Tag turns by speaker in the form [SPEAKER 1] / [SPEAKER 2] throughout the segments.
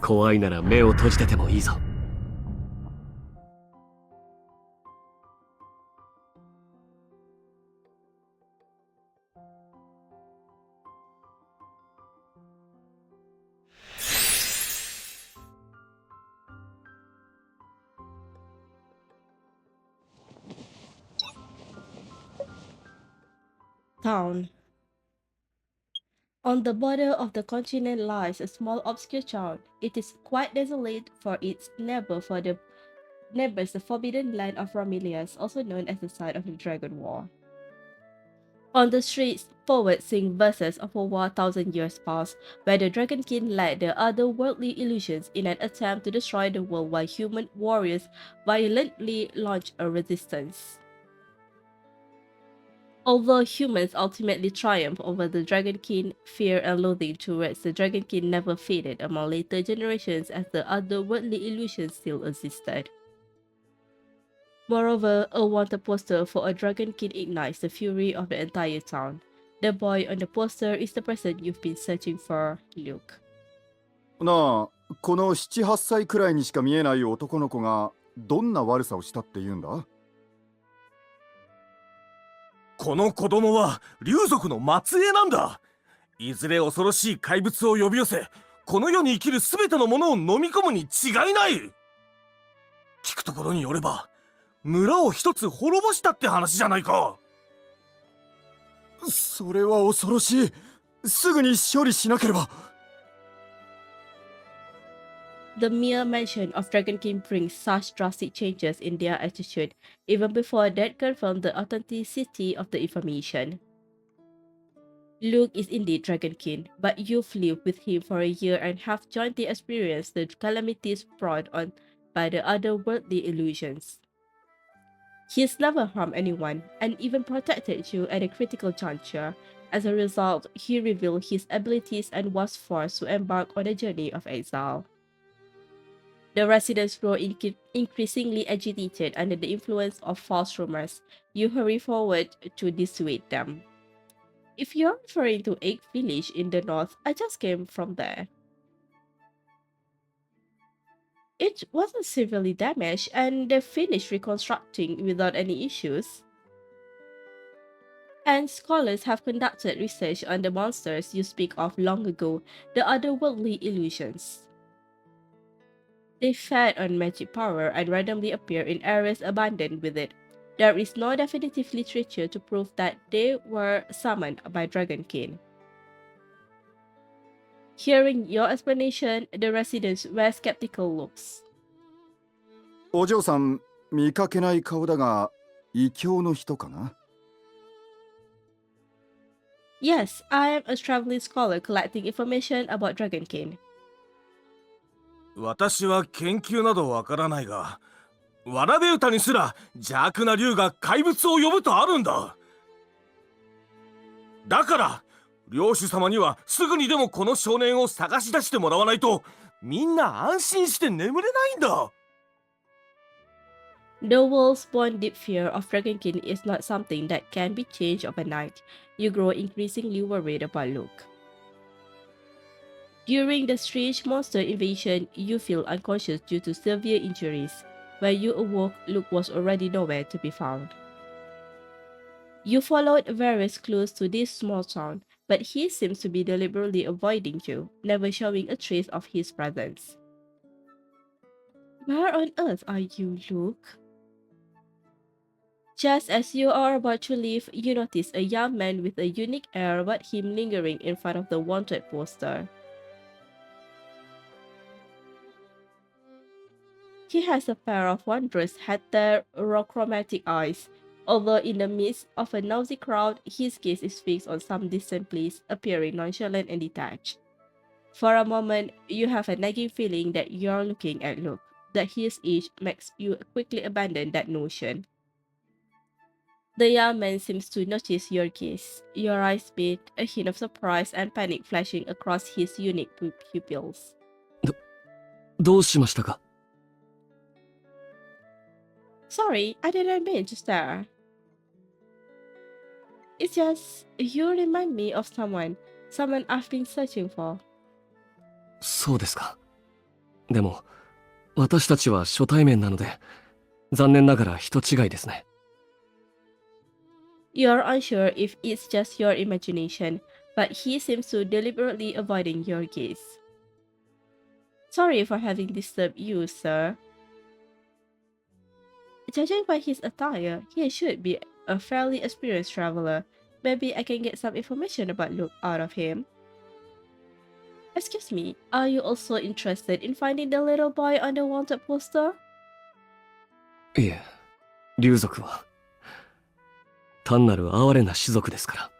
[SPEAKER 1] 怖いなら目を閉じててもいいぞ。
[SPEAKER 2] Town. On the border of the continent lies a small obscure town. It is quite desolate for its neighbors the forbidden land of Romilius, also known as the site of the Dragon War. On the streets, poets sing verses of a 1,000 years past, where the Dragon King led the otherworldly illusions in an attempt to destroy the world while human warriors violently launched a resistance. Although humans ultimately triumphed over the Dragon King, fear and loathing towards the Dragon King never faded among later generations as the otherworldly illusions still existed. Moreover, a wanted poster for a Dragon King ignites the fury of the entire town. The boy on the poster is the person you've been searching for, Luke.
[SPEAKER 3] なあ、この7、8歳くらいにしか見えない男の子がどんな悪さをしたって言うんだ？
[SPEAKER 4] この子供は竜族の末裔なんだ。いずれ恐ろしい怪物を呼び寄せ、この世に生きる全てのものを飲み込むに違いない。聞くところによれば、村を一つ滅ぼしたって話じゃないか。
[SPEAKER 3] それは恐ろしい。すぐに処理しなければ。
[SPEAKER 2] The mere mention of Dragon King brings such drastic changes in their attitude, even before that confirmed the authenticity of the information. Luke is indeed Dragon King, but you've lived with him for a year and have jointly experienced the calamities brought on by the otherworldly illusions. He's never harmed anyone, and even protected you at a critical juncture. As a result, he revealed his abilities and was forced to embark on a journey of exile. The residents grow increasingly agitated under the influence of false rumors. You hurry forward to dissuade them. If you're referring to Egg Village in the north, I just came from there. It wasn't severely damaged, and they finished reconstructing without any issues. And scholars have conducted research on the monsters you speak of long ago, the otherworldly illusions. They fed on magic power and randomly appear in areas abandoned with it. There is no definitive literature to prove that they were summoned by Dragon King. Hearing your explanation, the residents wear skeptical looks.
[SPEAKER 3] お嬢さん、見かけない顔だが、異教の人かな？
[SPEAKER 2] Yes, I am a traveling scholar collecting information about Dragon King.
[SPEAKER 4] 私は研究などわからないが、わらべ歌にすら邪悪な竜が怪物を呼ぶとあるんだ。だから領主様にはすぐにでもこの少年を探し出してもらわないと、みんな安心して眠れないんだ。
[SPEAKER 2] The world's born deep fear of Dragon King is not something that can be changed overnight. You grow increasingly worried about Luke. During the strange monster invasion, you feel unconscious due to severe injuries. When you awoke, Luke was already nowhere to be found. You followed various clues to this small town, but he seems to be deliberately avoiding you, never showing a trace of his presence. Where on earth are you, Luke? Just as you are about to leave, you notice a young man with a unique air about him lingering in front of the wanted poster. He has a pair of wondrous heterochromatic eyes. Although in the midst of a noisy crowd, his gaze is fixed on some distant place, appearing nonchalant and detached. For a moment, you have a nagging feeling that you're looking at Luke, that his age makes you quickly abandon that notion. The young man seems to notice your gaze. Your eyes meet, a hint of surprise and panic flashing across his unique pupils.
[SPEAKER 1] どうしましたか？
[SPEAKER 2] Sorry, I didn't mean to stare. It's just, you remind me of someone I've been searching for.
[SPEAKER 1] そうですか。でも、私たちは初対面なので、残念ながら人違いですね。
[SPEAKER 2] You're unsure if it's just your imagination, but he seems to deliberately avoiding your gaze. Sorry for having disturbed you, sir. Judging by his attire, he should be a fairly experienced traveler. Maybe I can get some information about Luke out of him. Excuse me, are you also interested in finding the little boy on the wanted poster?
[SPEAKER 1] いえ、竜族は、単なる哀れな種族ですから。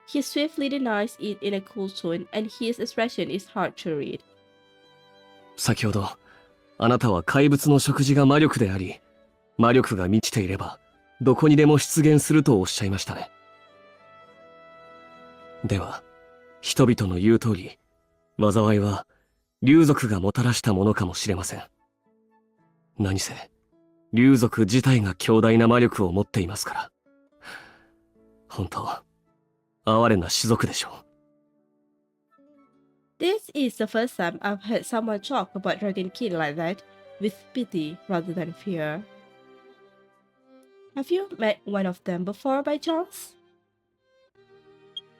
[SPEAKER 2] He swiftly denies it in a cool tone, and his expression is hard to read.
[SPEAKER 1] 先ほど、あなたは怪物の食事が魔力であり、魔力が満ちていれば、どこにでも出現するとおっしゃいましたね。では、人々の言う通り、災いは、竜族がもたらしたものかもしれません。何せ、竜族自体が強大な魔力を持っていますから。本当、哀れな種族でしょう。
[SPEAKER 2] This is the first time I've heard someone talk about Dragonkin like that, with pity rather than fear. Have you met one of them before by chance?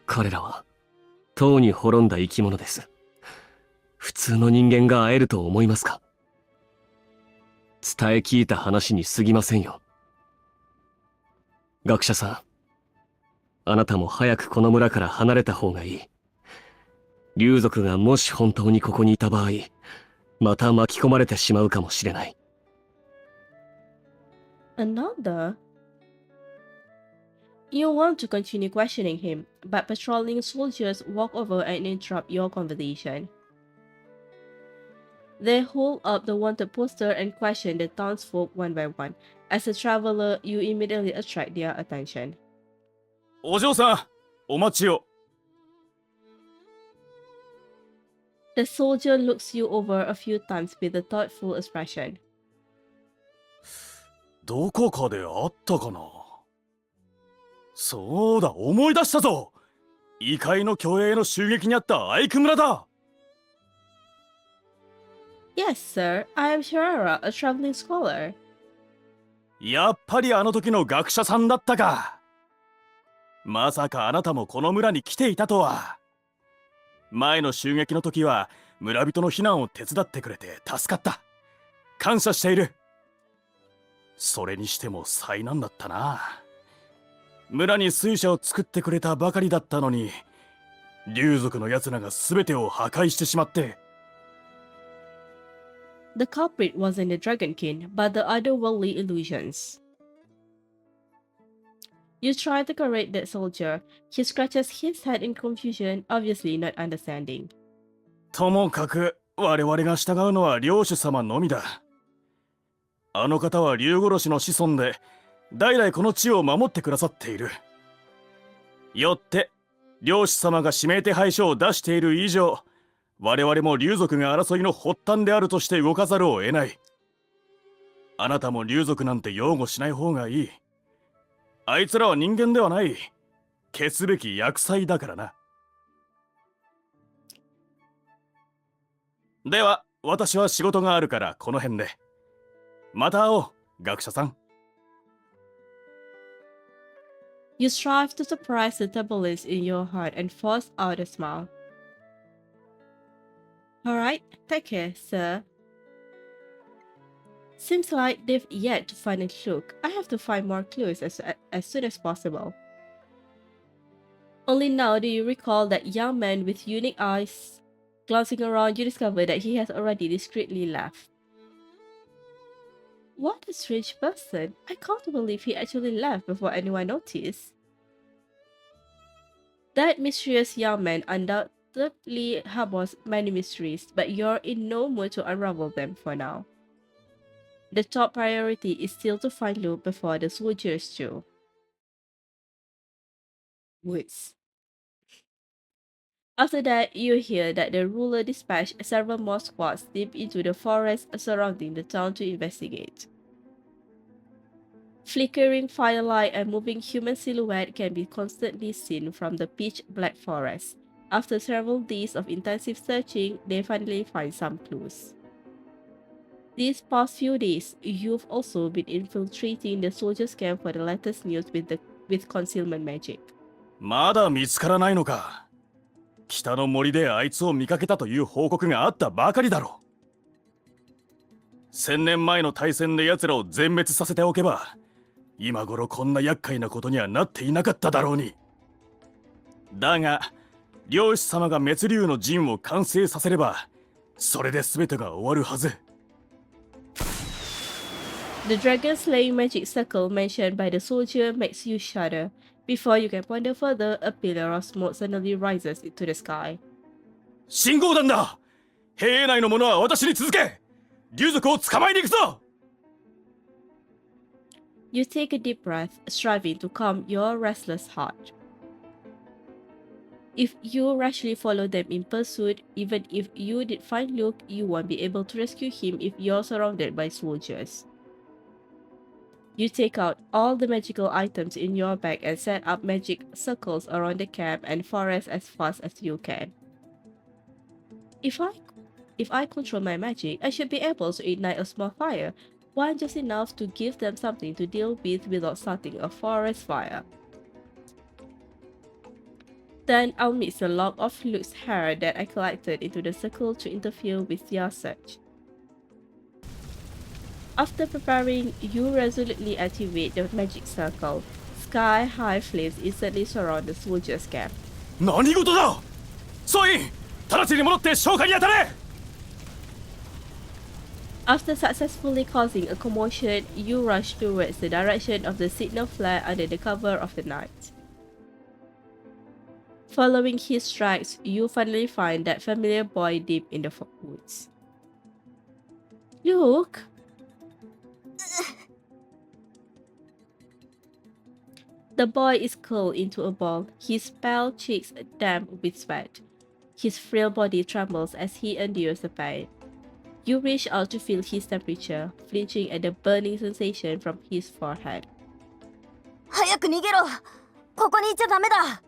[SPEAKER 1] 彼らは、とうに滅んだ生き物です。普通の人間が会えると思いますか？伝え聞いた話に過ぎませんよ。学者さん、あなたも早くこの村から離れた方がいい。竜族がもし本当にここにいた場合、また巻き込まれてしまうかもしれない。
[SPEAKER 2] Another? You want to continue questioning him, but patrolling soldiers walk over and interrupt your conversation. They hold up the wanted poster and question the townsfolk one by one. As a traveler, you immediately attract their attention.
[SPEAKER 4] お嬢さん、お待ちを。
[SPEAKER 2] The soldier looks you over a few times with a thoughtful expression.
[SPEAKER 4] どこかであったかな。そうだ、思い出したぞ。異界の巨栄の襲撃にあったアイク村だ。
[SPEAKER 2] Yes, sir. I am Shirara, a traveling scholar.
[SPEAKER 4] やっぱりあの時の学者さんだったか。まさかあなたもこの村に来ていたとは。前の襲撃の時は村人の避難を手伝ってくれて助かった。感謝している。それにしても災難だったな。村に水車を作ってくれたばかりだったのに、竜族の奴らが全てを破壊してしまって。
[SPEAKER 2] The culprit wasn't the Dragonkin, but the otherworldly illusions. You try to correct that soldier. He scratches his head in confusion, obviously not understanding.
[SPEAKER 4] ともかく我々が従うのは領主様のみだ。あの方は竜殺しの子孫で、代々この地を守ってくださっている。よって領主様が指名手配書を出している以上、我々も竜族が争いの発端であるとして動かざるを得ない。あなたも竜族なんて擁護しない方がいい。あいつらは人間ではない。消すべき厄災だからな。では、私は仕事があるからこの辺で。また会おう、学者さん。
[SPEAKER 2] You strive to suppress the turbulence in your heart and force out a smile. Alright, take care, sir. Seems like they've yet to find a clue. I have to find more clues as soon as possible. Only now do you recall that young man with unique eyes. Glancing around, you discover that he has already discreetly left. What a strange person. I can't believe he actually left before anyone noticed. That mysterious young man undoubtedly harbors many mysteries, but you're in no mood to unravel them for now. The top priority is still to find Luke before the soldiers do. Woods. After that, you hear that the ruler dispatched several more squads deep into the forest surrounding the town to investigate. Flickering firelight and moving human silhouette can be constantly seen from the pitch black forest. After several days of intensive searching, they finally find some clues. These past few days, you've also been infiltrating the soldiers' camp for the latest news with concealment magic.
[SPEAKER 4] まだ見つからないのか。北の森であいつを見かけたという報告があったばかりだろう。1000年前の大戦で奴らを全滅させておけば、今頃こんな厄介なことにはなっていなかっただろうに。だが、漁師様が滅竜の陣を完成させれば、それで全てが終わるはず。
[SPEAKER 2] The dragon slaying magic circle mentioned by the soldier makes you shudder. Before you can ponder further, a pillar of smoke suddenly rises into the sky.
[SPEAKER 4] 信号弾だ。兵営内の者は私に続け。竜族を捕まえに行くぞ。
[SPEAKER 2] You take a deep breath, striving to calm your restless heart. If you rashly follow them in pursuit, even if you did find Luke, you won't be able to rescue him if you're surrounded by soldiers. You take out all the magical items in your bag and set up magic circles around the camp and forest as fast as you can. If I control my magic, I should be able to ignite a small fire, one just enough to give them something to deal with without starting a forest fire. Then I'll mix a lock of Luke's hair that I collected into the circle to interfere with your search. After preparing, you resolutely activate the magic circle. Sky-high flames instantly surround the soldiers' camp.
[SPEAKER 4] 何事だ。総員、直ちに戻って消火に当たれ。
[SPEAKER 2] After successfully causing a commotion, you rush towards the direction of the signal flare under the cover of the night. Following his tracks, you finally find that familiar boy deep in the woods. Luke? The boy is curled into a ball, his pale cheeks damp with sweat. His frail body trembles as he endures the pain. You reach out to feel his temperature, flinching at the burning sensation from his forehead.
[SPEAKER 5] 早く逃げろ。ここにいちゃダメだ。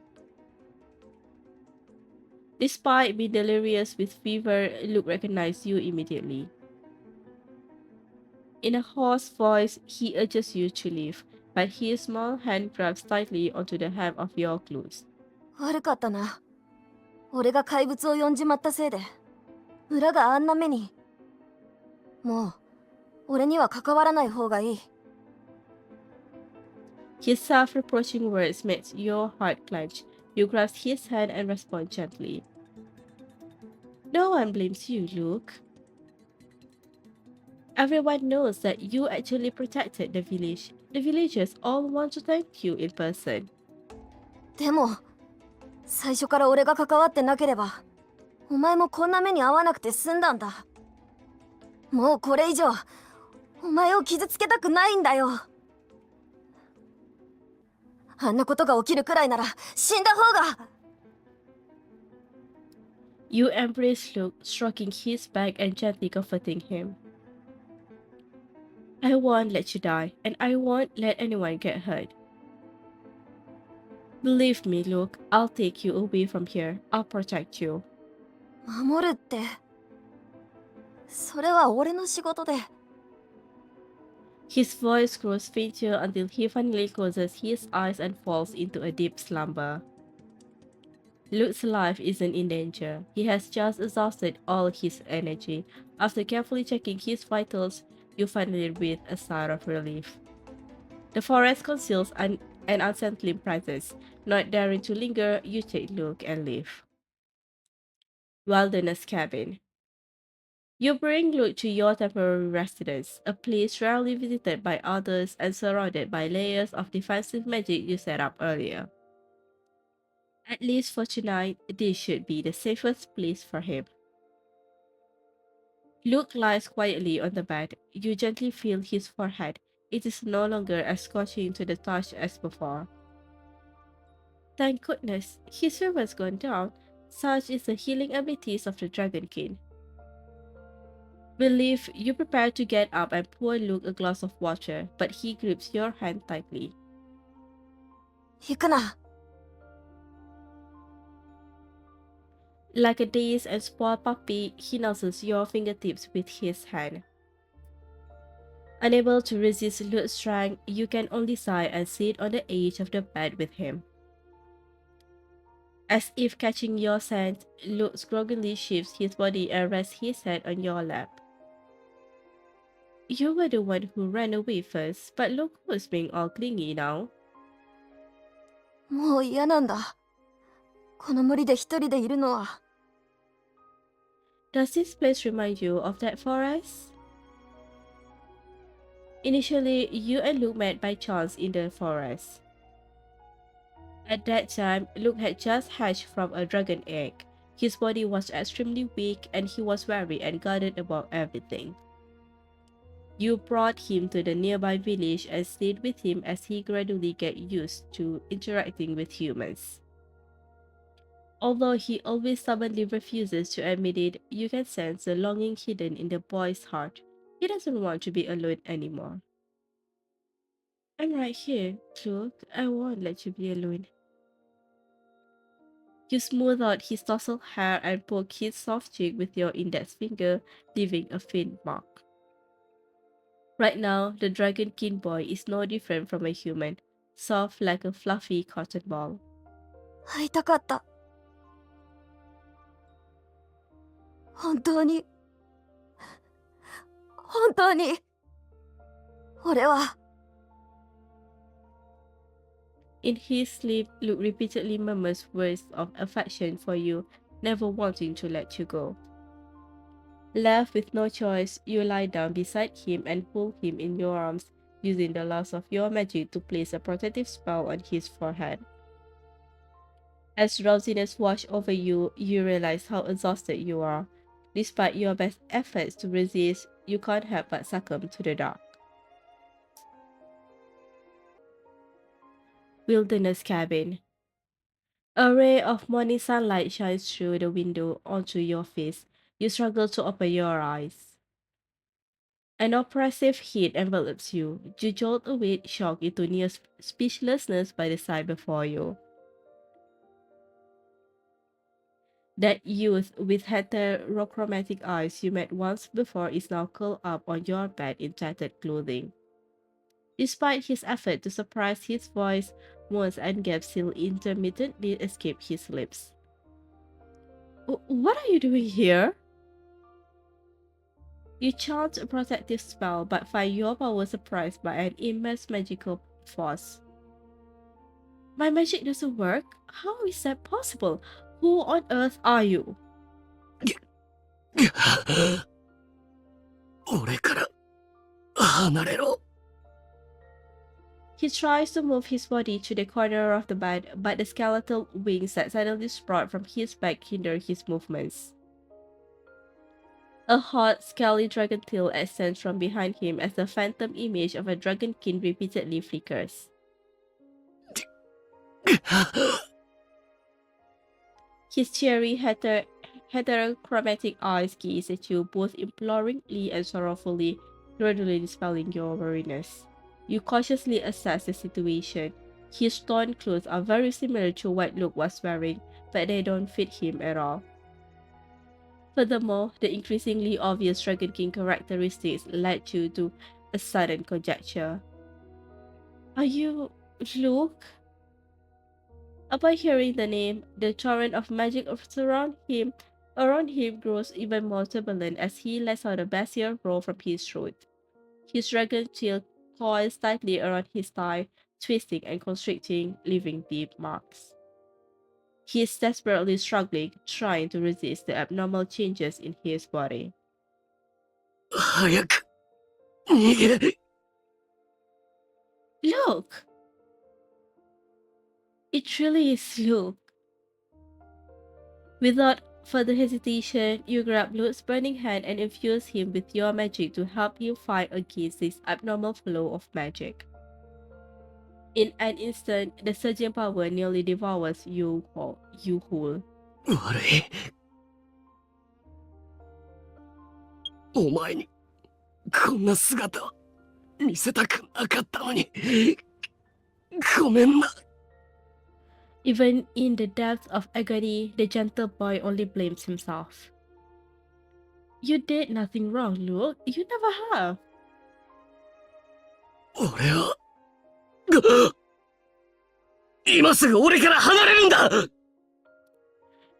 [SPEAKER 2] Despite being delirious with fever, Luke recognized you immediately. In a hoarse voice, he urges you to leave, but his small hand grabs tightly onto the hem of your clothes.
[SPEAKER 5] 悪かったな。俺が怪物を呼んじまったせいで、村があんな目に。もう、俺には関わらない方がいい。
[SPEAKER 2] His self-reproaching words makes your heart clench. You grasp his hand and respond gently. No one blames you, Luke. Everyone knows that you actually protected the village. The villagers all want to thank you in person.
[SPEAKER 5] でも、最初から俺が関わってなければ、お前もこんな目に遭わなくて済んだんだ。もうこれ以上、お前を傷つけたくないんだよ。あんなことが起きるくらいなら死んだ方が。
[SPEAKER 2] You embrace Luke, stroking his back and gently comforting him. I won't let you die, and I won't let anyone get hurt. Believe me, Luke, I'll take you away from here. I'll protect you.
[SPEAKER 5] 守るって、それは俺の仕事で。
[SPEAKER 2] His voice grows fainter until he finally closes his eyes and falls into a deep slumber. Luke's life isn't in danger. He has just exhausted all his energy. After carefully checking his vitals, you finally breathe a sigh of relief. The forest conceals an unsettling presence. Not daring to linger, you take Luke and leave. Wilderness Cabin. You bring Luke to your temporary residence, a place rarely visited by others and surrounded by layers of defensive magic you set up earlier. At least for tonight, this should be the safest place for him. Luke lies quietly on the bed. You gently feel his forehead. It is no longer as scorching to the touch as before. Thank goodness, his fever's gone down. Such is the healing abilities of the Dragon King. Relieved, you prepare to get up and pour Luke a glass of water, but he grips your hand tightly.
[SPEAKER 5] 行くな。
[SPEAKER 2] Like a dazed and spoiled puppy, he nuzzles your fingertips with his hand. Unable to resist Luke's strength, you can only sigh and sit on the edge of the bed with him. As if catching your scent, Luke groggily shifts his body and rests his head on your lap. You were the one who ran away first, but look who's being all clingy now.
[SPEAKER 5] もう嫌なんだ。この森で一人でいるのは。
[SPEAKER 2] Does this place remind you of that forest? Initially, you and Luke met by chance in the forest. At that time, Luke had just hatched from a dragon egg. His body was extremely weak and he was wary and guarded about everything. You brought him to the nearby village and stayed with him as he gradually got used to interacting with humans. Although he always stubbornly refuses to admit it, you can sense the longing hidden in the boy's heart. He doesn't want to be alone anymore. I'm right here, Luke. I won't let you be alone. You smooth out his tousled hair and poke his soft cheek with your index finger, leaving a faint mark. Right now, the dragonkin boy is no different from a human, soft like a fluffy cotton ball.
[SPEAKER 5] 会いたかった。本当に。本当に。俺は。
[SPEAKER 2] In his sleep, Luke repeatedly murmurs words of affection for you, never wanting to let you go. Left with no choice, you lie down beside him and pull him in your arms, using the loss of your magic to place a protective spell on his forehead. As drowsiness washes over you, you realize how exhausted you are. Despite your best efforts to resist, you can't help but succumb to the dark. Wilderness Cabin. A ray of morning sunlight shines through the window onto your face. You struggle to open your eyes. An oppressive heat envelops you. You jolt awake, shocked into near speechlessness by the sight before you. That youth with heterochromatic eyes you met once before is now curled up on your bed in tattered clothing. Despite his effort to suppress his voice, moans and gasps still intermittently escape his lips. What are you doing here? You chant a protective spell but find your power suppressed by an immense magical force. My magic doesn't work? How is that possible? Who on earth are you?
[SPEAKER 1] 俺から離れろ。
[SPEAKER 2] He tries to move his body to the corner of the bed, but the skeletal wings that suddenly sprout from his back hinder his movements. A hot, scaly dragon tail extends from behind him as the phantom image of a dragonkin repeatedly flickers. His cheery, heterochromatic eyes gaze at you both imploringly and sorrowfully, gradually dispelling your weariness. You cautiously assess the situation. His torn clothes are very similar to what Luke was wearing, but they don't fit him at all. Furthermore, the increasingly obvious dragonkin characteristics led you to a sudden conjecture. Are you Luke? Upon hearing the name, the torrent of magic around him grows even more turbulent as he lets out a bestial roar from his throat. His dragon tail coils tightly around his thigh, twisting and constricting, leaving deep marks. He is desperately struggling, trying to resist the abnormal changes in his body.
[SPEAKER 1] 早く逃げ。
[SPEAKER 2] Look! It really is Luke. Without further hesitation, you grab Luke's burning hand and infuse him with your magic to help him fight against this abnormal flow of magic. In an instant, the surging power nearly devours you whole.
[SPEAKER 1] 悪い。お前にこんな姿見せたくなかったのに。ごめんな。
[SPEAKER 2] Even in the depths of agony, the gentle boy only blames himself. You did nothing wrong, Luke. You never have.
[SPEAKER 1] 俺は、今すぐ俺から離れるんだ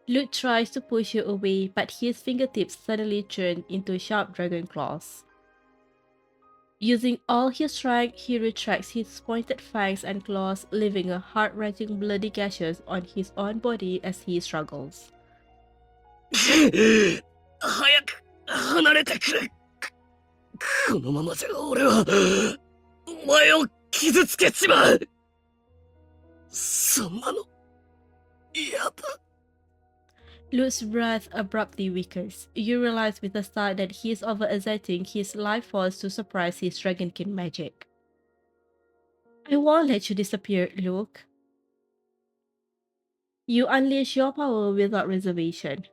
[SPEAKER 2] Luke tries to push you away, but his fingertips suddenly turn into sharp dragon claws. Using all his strength, he retracts his pointed fangs and claws, leaving a heart-wrenching bloody gashes on his own body as he struggles.
[SPEAKER 1] 早く離れてくれこのままじゃ俺はお前を傷つけちまうそんなの嫌だ
[SPEAKER 2] Luke's breath abruptly weakens. You realize with a start that he is overexerting his life force to suppress his Dragonkin magic. I won't let you disappear, Luke. You unleash your power without reservation.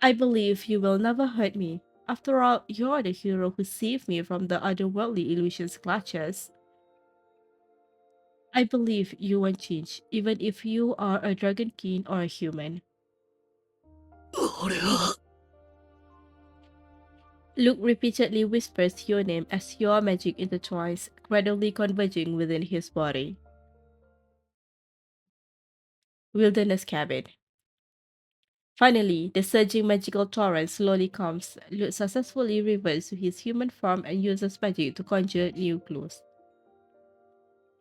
[SPEAKER 2] I believe you will never hurt me. After all, you're the hero who saved me from the otherworldly illusion's clutches. I believe you won't change, even if you are a Dragon King or a human.
[SPEAKER 1] 俺は
[SPEAKER 2] Luke repeatedly whispers your name as your magic intertwines, gradually converging within his body. Wilderness Cabin. Finally, the surging magical torrent slowly comes. Luke successfully reverts to his human form and uses magic to conjure new clues.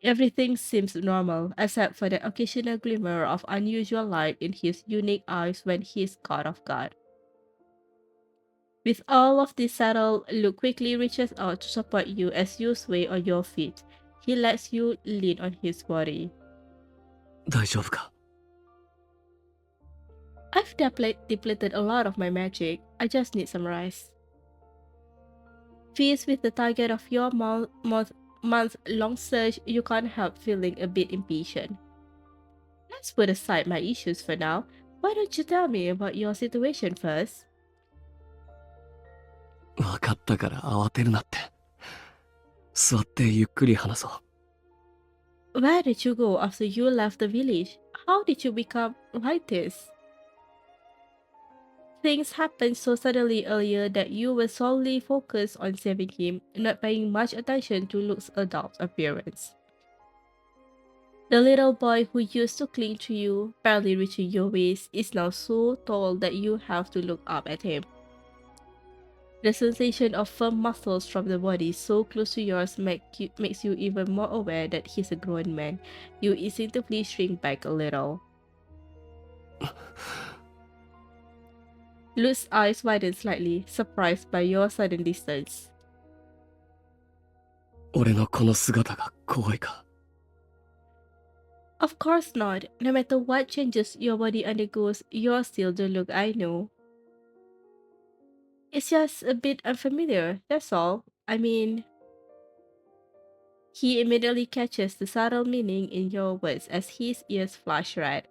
[SPEAKER 2] Everything seems normal, except for the occasional glimmer of unusual light in his unique eyes when he is caught off guard. With all of this settled, Luke quickly reaches out to support you as you sway on your feet. He lets you lean on his body.
[SPEAKER 1] 大丈夫か
[SPEAKER 2] I've depleted a lot of my magic. I just need some rest. Faced with the target of your month-long search, you can't help feeling a bit impatient. Let's put aside my issues for now. Why don't you tell me about your situation first?
[SPEAKER 1] 分かったから慌てるなって座ってゆっくり話そう
[SPEAKER 2] Where did you go after you left the village? How did you become like this? Things happened so suddenly earlier that you were solely focused on saving him, not paying much attention to Luke's adult appearance. The little boy who used to cling to you, barely reaching your waist, is now so tall that you have to look up at him. The sensation of firm muscles from the body so close to yours makes you even more aware that he's a grown man. You instinctively shrink back a little. Luke's eyes widen slightly, surprised by your sudden distance.
[SPEAKER 1] 俺のこの姿が怖いか
[SPEAKER 2] Of course not. No matter what changes your body undergoes, you're still the Luke I know. It's just a bit unfamiliar, that's all. I mean... He immediately catches the subtle meaning in your words as his ears flash red.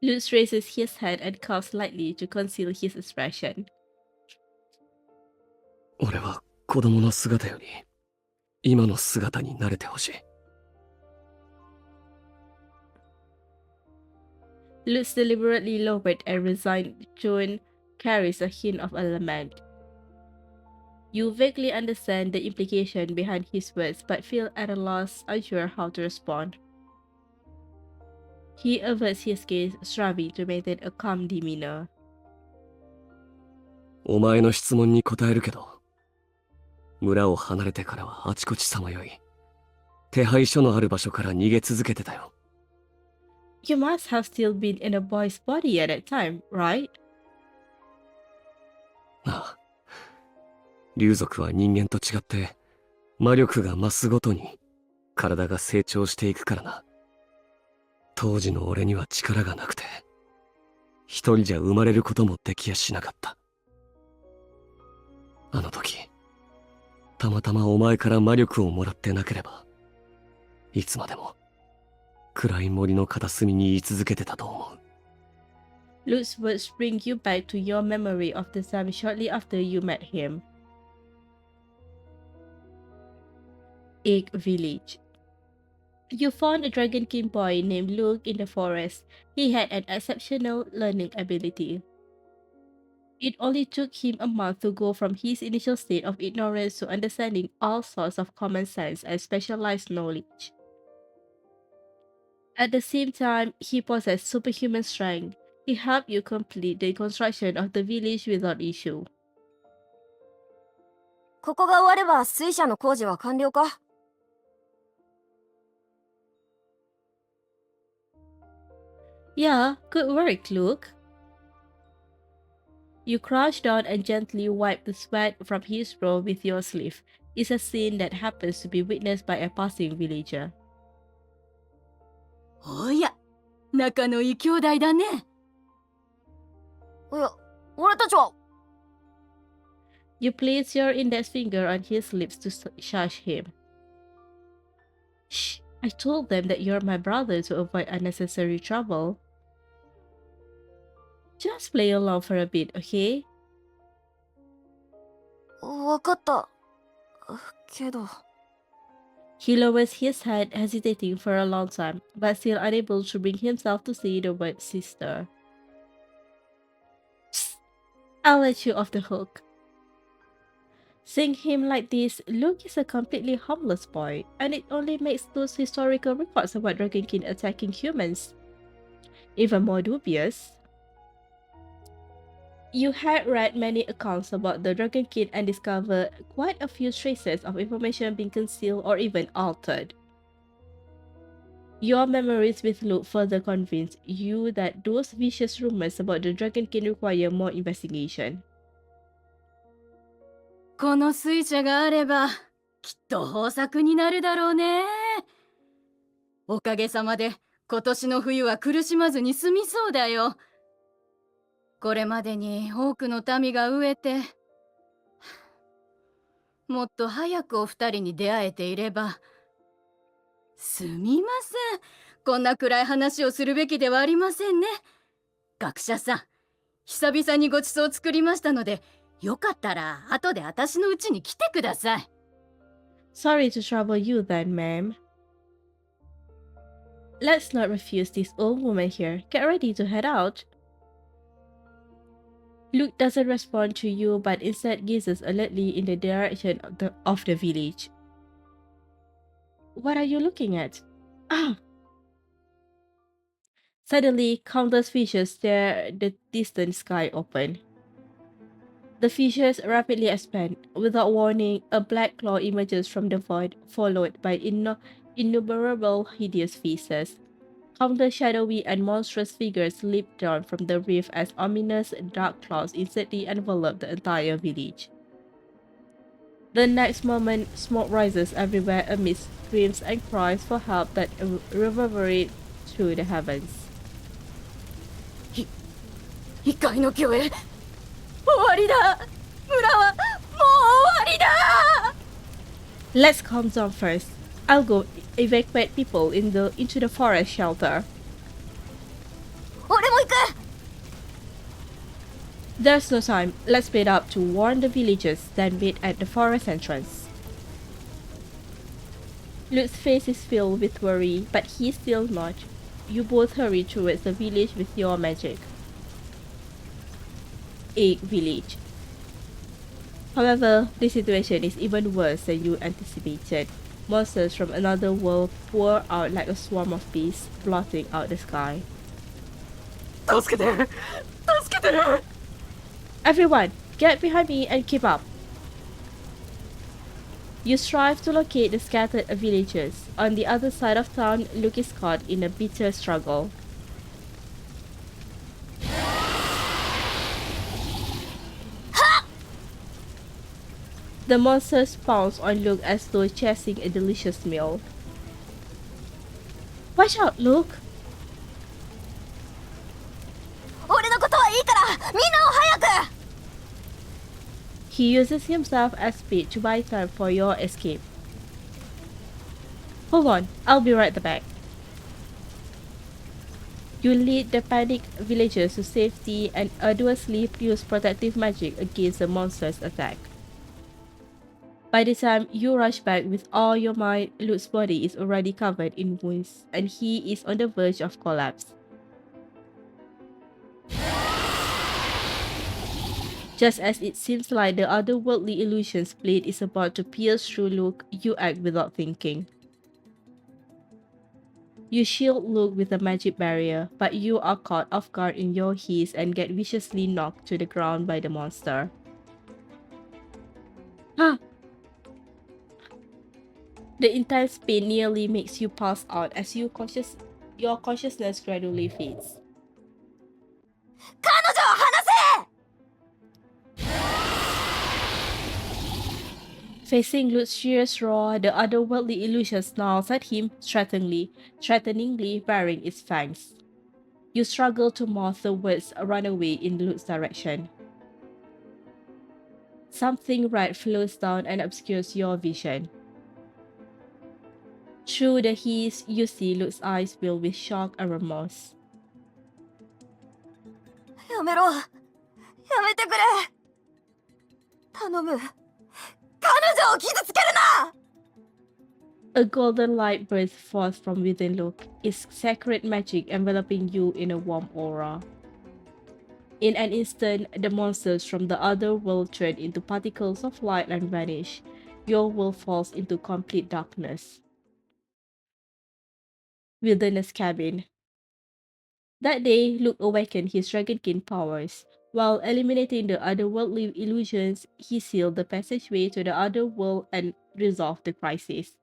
[SPEAKER 2] Luke raises his head and coughs lightly to conceal his expression.
[SPEAKER 1] 俺は子供の姿より今の姿に慣れてほしい
[SPEAKER 2] Luke's deliberately lowered and resigned tone carries a hint of lament. You vaguely understand the implication behind his words but feel at a loss, unsure how to respond. He averts his gaze, striving to maintain a calm demeanor.
[SPEAKER 1] お前の質問に答えるけど村を離れてからはあちこちさまよい手配書のある場所から逃げ続けてたよ
[SPEAKER 2] You must have still been in a boy's body at that time, right?
[SPEAKER 1] なあ竜族は人間と違って魔力が増すごとに体が成長していくからな当時の俺には力がなくて一人じゃ生まれることもできやしなかったあの時たまたまお前から魔力をもらってなければいつまでも暗い森の片隅に居続けてたと思う
[SPEAKER 2] Luke's words bring you back to your memory of the time shortly after you met him. Egg Village. You found a Dragon King boy named Luke in the forest. He had an exceptional learning ability. It only took him a month to go from his initial state of ignorance to understanding all sorts of common sense and specialized knowledge. At the same time, he possessed superhuman strength. He helped you complete the construction of the village without issue.
[SPEAKER 5] ここが終われば水車の工事は完了か？
[SPEAKER 2] Yeah, good work, Luke. You crouch down and gently wipe the sweat from his brow with your sleeve. It's a scene that happens to be witnessed by a passing villager.
[SPEAKER 6] おや、仲のいい兄弟だね。
[SPEAKER 5] いや、俺たちは。
[SPEAKER 2] You place your index finger on his lips to shush him. Shh, I told them that you're my brother to avoid unnecessary trouble. Just play along for a bit, okay?
[SPEAKER 5] わかった。けど。
[SPEAKER 2] He lowers his head, hesitating for a long time, but still unable to bring himself to say the word sister. Psst, I'll let you off the hook. Seeing him like this, Luke is a completely harmless boy, and it only makes those historical reports about Dragon King attacking humans even more dubious. You had read many accounts about the Dragon King and discovered quite a few traces of information being concealed or even altered. Your memories with Luke further convinced you that those vicious rumors about the Dragon King require more investigation.
[SPEAKER 6] この水車があれば、きっと豊作になるだろうね。おかげさまで、今年の冬は苦しまずに済みそうだよ。これまでに多くの民が飢えて、もっと早くお二人に出会えていれば。すみません。こんな暗い話をするべきではありませんね。学者さん、久々にごちそう作りましたので、よかったら後で私の家に来てください。
[SPEAKER 2] Sorry to trouble you then, ma'am. Let's not refuse this old woman here. Get ready to head out. Luke doesn't respond to you but instead gazes alertly in the direction of the village. What are you looking at? Ah! Suddenly, countless fishes stare the distant sky open. The fishes rapidly expand. Without warning, a black claw emerges from the void, followed by innumerable hideous faces. Countless shadowy and monstrous figures leap down from the reef as ominous dark clouds instantly envelop the entire village. The next moment, smoke rises everywhere amidst screams and cries for help that reverberate through the heavens.
[SPEAKER 6] 異界の巨栄、終わりだ。村はもう終わりだ。
[SPEAKER 2] Let's calm down first. I'll go evacuate people into the forest shelter.
[SPEAKER 5] 俺も行く。
[SPEAKER 2] There's no time. Let's speed up to warn the villagers, then meet at the forest entrance. Luke's face is filled with worry, but he's still not. You both hurry towards the village with your magic. A village. However, the situation is even worse than you anticipated. Monsters from another world pour out like a swarm of bees, blotting out the sky.
[SPEAKER 6] 助けて、助けて。
[SPEAKER 2] Everyone, get behind me and keep up. You strive to locate the scattered villagers. On the other side of town, Luke is caught in a bitter struggle. The monsters pounce on Luke as though chasing a delicious meal. Watch out, Luke!
[SPEAKER 5] 俺のことはいいからみんなを早く。
[SPEAKER 2] He uses himself as speed to buy time for your escape. Hold on, I'll be right back. You lead the panicked villagers to safety and arduously use protective magic against the monster's attack. By the time you rush back with all your might, Luke's body is already covered in wounds, and he is on the verge of collapse. Just as it seems like the otherworldly illusion's blade is about to pierce through Luke, you act without thinking. You shield Luke with a magic barrier, but you are caught off guard in your haste and get viciously knocked to the ground by the monster. Ah! The intense pain nearly makes you pass out as your consciousness gradually fades.
[SPEAKER 5] 彼女を離せ！
[SPEAKER 2] Facing Luke's fierce roar, the otherworldly illusion snarls at him threateningly baring its fangs. You struggle to mouth the words "run away" in Luke's direction. Something red flows down and obscures your vision. Through the haze, you see Luke's eyes filled with shock and remorse.
[SPEAKER 5] やめろ。やめてくれ。頼む。彼女を傷つけるな！
[SPEAKER 2] A golden light bursts forth from within Luke, its sacred magic enveloping you in a warm aura. In an instant, the monsters from the other world turn into particles of light and vanish. Your world falls into complete darkness. Wilderness Cabin. That day, Luke awakened his dragonkin powers. While eliminating the otherworldly illusions, he sealed the passageway to the other world and resolved the crisis.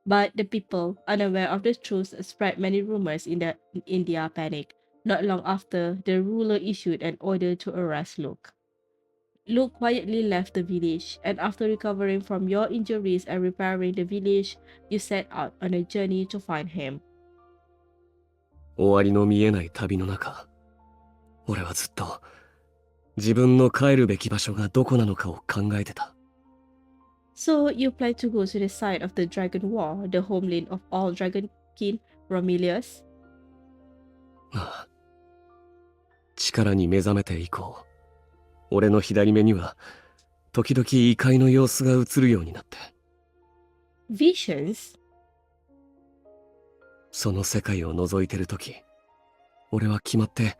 [SPEAKER 2] But the people, unaware of the truth, spread many rumors in their panic. Not long after, the ruler issued an order to arrest Luke. Luke quietly left the village, and after recovering from your injuries and repairing the village, you set out on a journey to find him.
[SPEAKER 1] 終わりの見えない旅の中、俺はずっと自分の帰るべき場所がどこなのかを考えてた。
[SPEAKER 2] So you plan to go to the site of the Dragon War, the homeland of all Dragonkin Romilius?
[SPEAKER 1] ああ。力に目覚めて以降、俺の左目には時々異界の様子が映るようになって。
[SPEAKER 2] Visions?
[SPEAKER 1] その世界を覗いてるとき、俺は決まって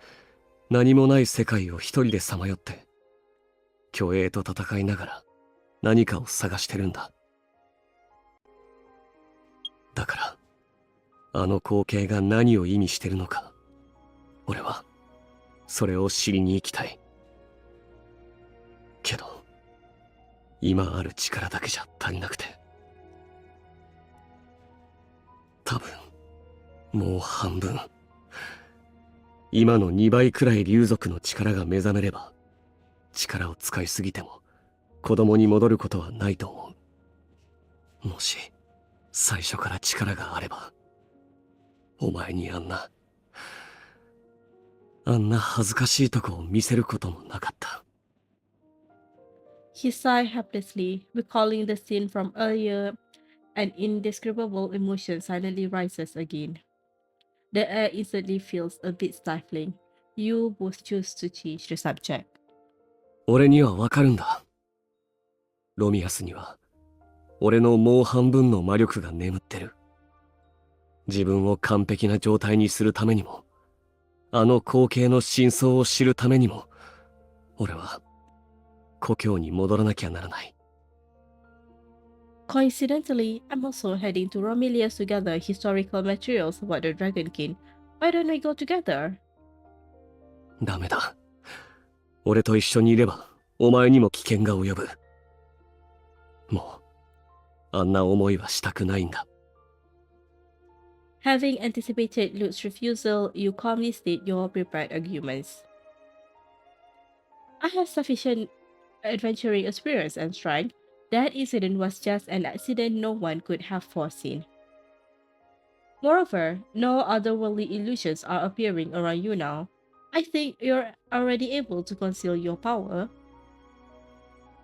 [SPEAKER 1] 何もない世界を一人でさまよって、虚栄と戦いながら何かを探してるんだ。だから、あの光景が何を意味してるのか、俺はそれを知りに行きたい。けど、今ある力だけじゃ足りなくて。多分、もう半分。今の2倍くらい竜族の力が目覚めれば、力を使いすぎても子供に戻ることはないと思う。もし、最初から力があれば、お前にあんな恥ずかしいとこを見せることもなかった。
[SPEAKER 2] He sighed helplessly, recalling the scene from earlier. An indescribable emotion silently rises again. The air instantly feels a bit stifling. You both choose to change the subject.
[SPEAKER 1] 俺にはわかるんだ。ロミアスには、俺のもう半分の魔力が眠ってる。自分を完璧な状態にするためにも、あの光景の真相を知るためにも、俺は故郷に戻らなきゃならない。
[SPEAKER 2] Coincidentally, I'm also heading to Romilius to gather historical materials about the Dragonkin. Why don't we go together?
[SPEAKER 1] ダメだ。俺と一緒にいれば、お前にも危険が及ぶ。もう、あんな思いはしたくないんだ。
[SPEAKER 2] Having anticipated Luke's refusal, you calmly state your prepared arguments. I have sufficient adventuring experience and strength. That incident was just an accident no one could have foreseen. Moreover, no otherworldly illusions are appearing around you now. I think you're already able to conceal your power.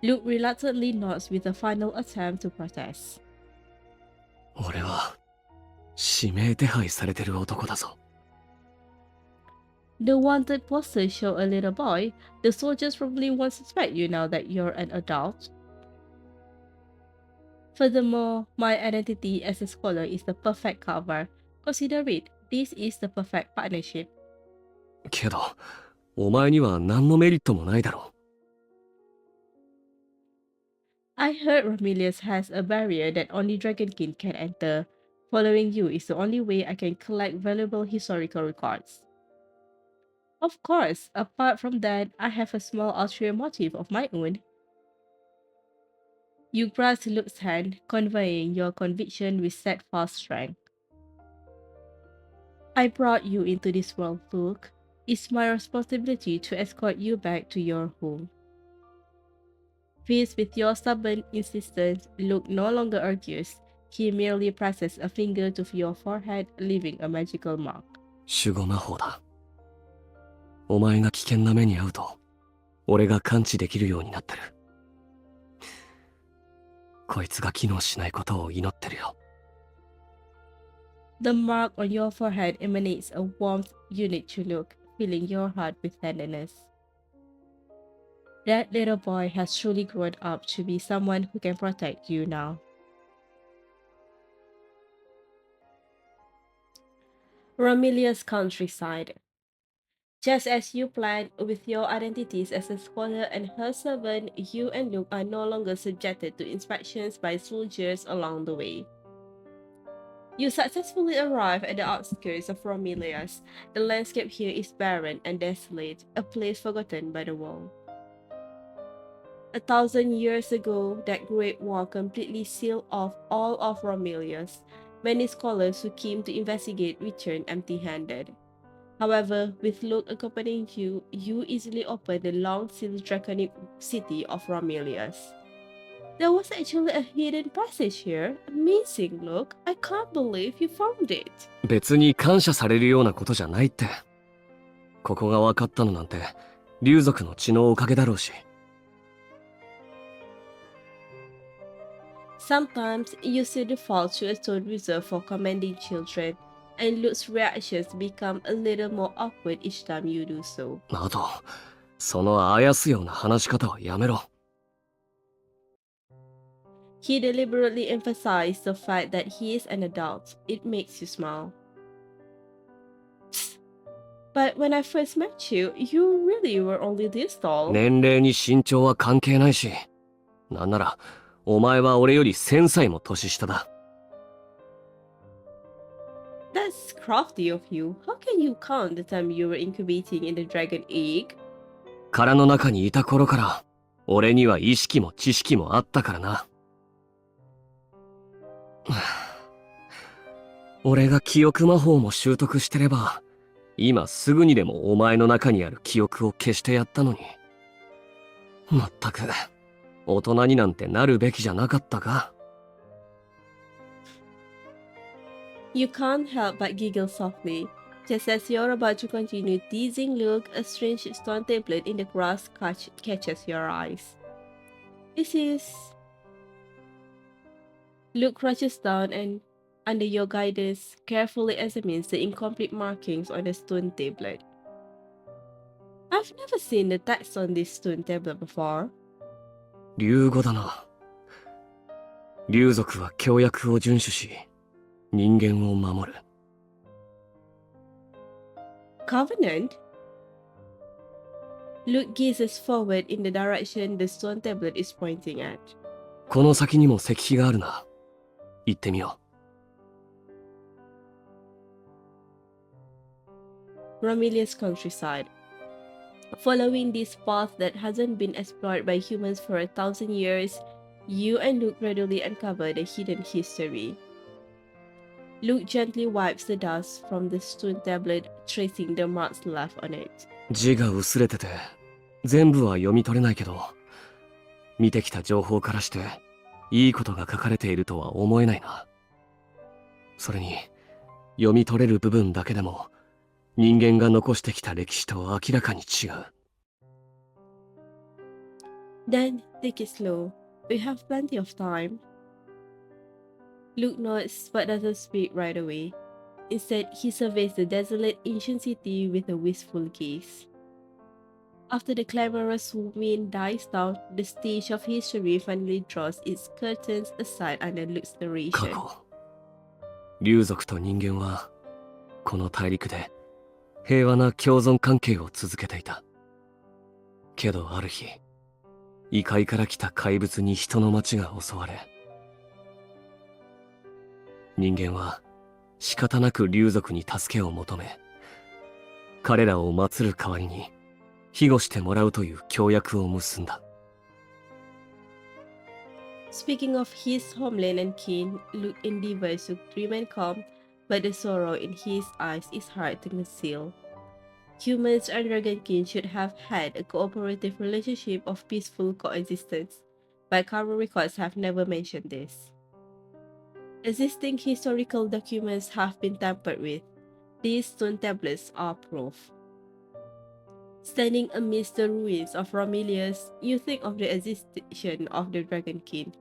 [SPEAKER 2] Luke reluctantly nods with a final attempt to protest.
[SPEAKER 1] 俺は、指名手配されてる男だぞ。
[SPEAKER 2] The wanted posters show a little boy. The soldiers probably won't suspect you now that you're an adult. Furthermore, my identity as a scholar is the perfect cover. Consider it, this is the perfect partnership.
[SPEAKER 1] けど、お前には何のメリットもないだろ
[SPEAKER 2] I heard Romelius has a barrier that only Dragonkin can enter. Following you is the only way I can collect valuable historical records. Of course, apart from that, I have a small ulterior motive of my own. You grasp Luke's hand, conveying your conviction with steadfast strength. I brought you into this world, Luke. It's my responsibility to escort you back to your home. Faced with your stubborn insistence, Luke no longer argues. He merely presses a finger to your forehead, leaving a magical mark.
[SPEAKER 1] 守護魔法だ。お前が危険な目に遭うと、俺が感知できるようになってる。こいつが機能しないことを祈ってるよ。
[SPEAKER 2] The mark on your forehead emanates a warmth unique to Luke, filling your heart with tenderness. That little boy has truly grown up to be someone who can protect you now. Romelia's countryside. Just as you planned with your identities as a scholar and her servant, you and Luke are no longer subjected to inspections by soldiers along the way. You successfully arrive at the outskirts of Romelius. The landscape here is barren and desolate, a place forgotten by the world. 1,000 years ago, that great war completely sealed off all of Romelius. Many scholars who came to investigate returned empty-handed. However, with Luke accompanying you, you easily opened the long-sealed draconic city of Romelius. There was actually a hidden passage here. Amazing, Luke. I can't believe you found it.
[SPEAKER 1] 別に感謝されるようなことじゃないって。ここが分かったのなんて、竜族の血のおかげだろうし。
[SPEAKER 2] Sometimes you see the fall to a stone reserved for commanding children, and Luke's reactions become a little more awkward each time you do so.
[SPEAKER 1] あと、そのあやすような話し方はやめろ。
[SPEAKER 2] He deliberately emphasized the fact that he is an adult. It makes you smile. But when I first met you, you really were only this tall.
[SPEAKER 1] 年齢に身長は関係ないし、なんなら、お前は俺より1000歳も年下だ。
[SPEAKER 2] That's crafty of you. How can you count the time you were incubating in the dragon egg?
[SPEAKER 1] 殻の中にいた頃から、俺には意識も知識もあったからな。俺が記憶魔法も習得してれば、今すぐにでもお前の中にある記憶を消してやったのに。まったく、大人になんてなるべきじゃなかったか。
[SPEAKER 2] You can't help but giggle softly. Just as you're about to continue teasing Luke, a strange stone tablet in the grass catches your eyes. This is... Luke crouches down and, under your guidance, carefully examines the incomplete markings on the stone tablet. I've never seen the text on this stone tablet before.
[SPEAKER 1] 竜語だな。竜族は協約を遵守し、人間を守る。
[SPEAKER 2] Covenant? Luke gazes forward in the direction the stone tablet is pointing at.
[SPEAKER 1] この先にも石碑があるな。行ってみよ
[SPEAKER 2] う。Romelius countryside. Following this path that hasn't been explored by humans for 1,000 years, you and Luke gradually uncover the hidden history. Luke gently wipes the dust from the stone tablet, tracing the marks left on it.
[SPEAKER 1] 字が薄れてて、全部は読み取れないけど、見てきた情報からして、いいことが書かれているとは思えないな。それに、読み取れる部分だけでも、人間が残してきた歴史と明らかに違う。
[SPEAKER 2] Then take it slow. We have plenty of time. Luke nods but doesn't speak right away. Instead, he surveys the desolate ancient city with a wistful gaze. After the clamorous wind dies down, the stage of history finally draws its curtains aside under Luke's
[SPEAKER 1] 過
[SPEAKER 2] narration.
[SPEAKER 1] 去竜族と人間はこの大陸で平和な共存関係を続けていた。けどある日異界から来た怪物に人の町が襲われ、人間は仕方なく竜族に助けを求め、彼らを祀る代わりに庇護してもらうという協約を結んだ。
[SPEAKER 2] Speaking of his homeland and kin, Luke endeavors to remain calm, but the sorrow in his eyes is hard to conceal. Humans and Dragon King should have had a cooperative relationship of peaceful coexistence, but current records have never mentioned this. Existing historical documents have been tampered with. These stone tablets are proof. Standing amidst the ruins of Romelius, you think of the existence of the Dragon King.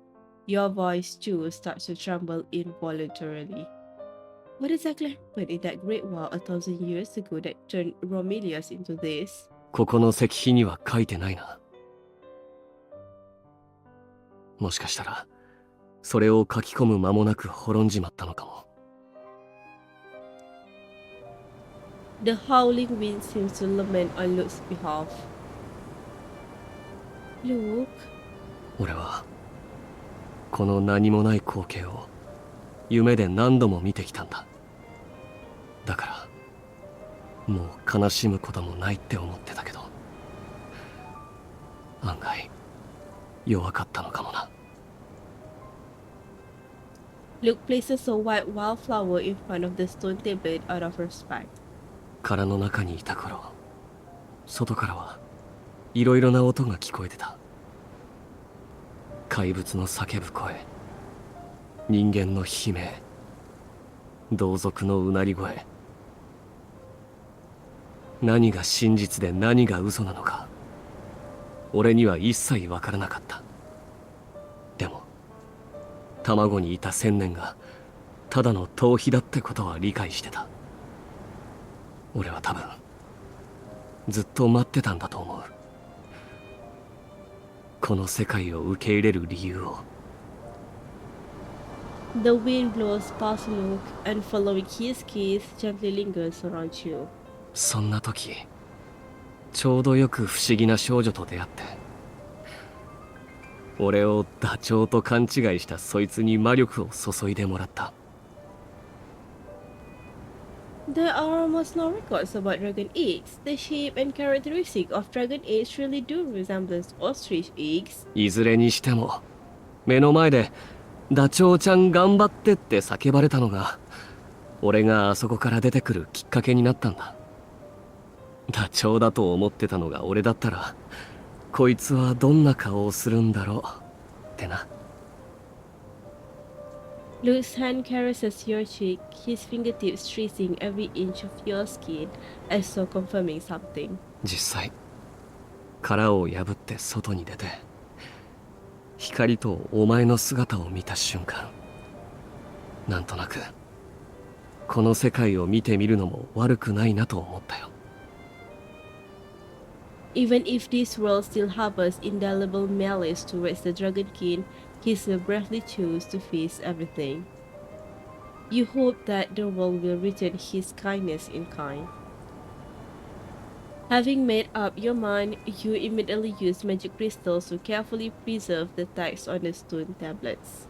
[SPEAKER 2] Your voice too starts to tremble involuntarily. What exactly happened in that great war 1,000 years ago that turned Romelius into this?
[SPEAKER 1] ここの石碑には書いてないな。もしかしたらそれを書き込む間もなく滅んじまったのかも。
[SPEAKER 2] The howling wind seems to lament on Luke's behalf. Luke,
[SPEAKER 1] 俺はこの何もない光景を夢で何度も見てきたんだ。だからもう悲しむこともないって思ってたけど、案外弱かったのかもな。
[SPEAKER 2] Luke places a white wildflower in front of the stone tablet out of respect.
[SPEAKER 1] 殻の中にいた頃、外からはいろいろな音が聞こえてた。怪物の叫ぶ声、人間の悲鳴、同族のうなり声。何が真実で何が嘘なのか、俺には一切わからなかった。でも卵にいた千年がただの逃避だってことは理解してた。俺は多分ずっと待ってたんだと思う。この世界を受け入れる理由を。
[SPEAKER 2] The wind blows past Luke and following his gaze gently lingers around you.
[SPEAKER 1] そんな時ちょうどよく不思議な少女と出会って、俺をダチョウと勘違いしたそいつに魔力を注いでもらった。
[SPEAKER 2] There are almost no records about dragon eggs. The shape and characteristic of dragon eggs really do resemble ostrich eggs.
[SPEAKER 1] いずれにしても目の前でダチョウちゃん頑張ってって叫ばれたのが、俺があそこから出てくるきっかけになったんだ。ダチョウだと思ってたのが俺だったら、こいつはどんな顔をするんだろうってな。
[SPEAKER 2] Luke's hand caresses your cheek, his fingertips tracing every inch of your skin, as though confirming something.
[SPEAKER 1] 実際殻を破って外に出て光とお前の姿を見た瞬間、なんとなくこの世界を見てみるのも悪くないなと思ったよ。
[SPEAKER 2] Even if this world still harbors indelible malice towards the Dragon King, he still bravely chose to face everything. You hope that the world will return his kindness in kind. Having made up your mind, you immediately use magic crystals to carefully preserve the text on the stone tablets.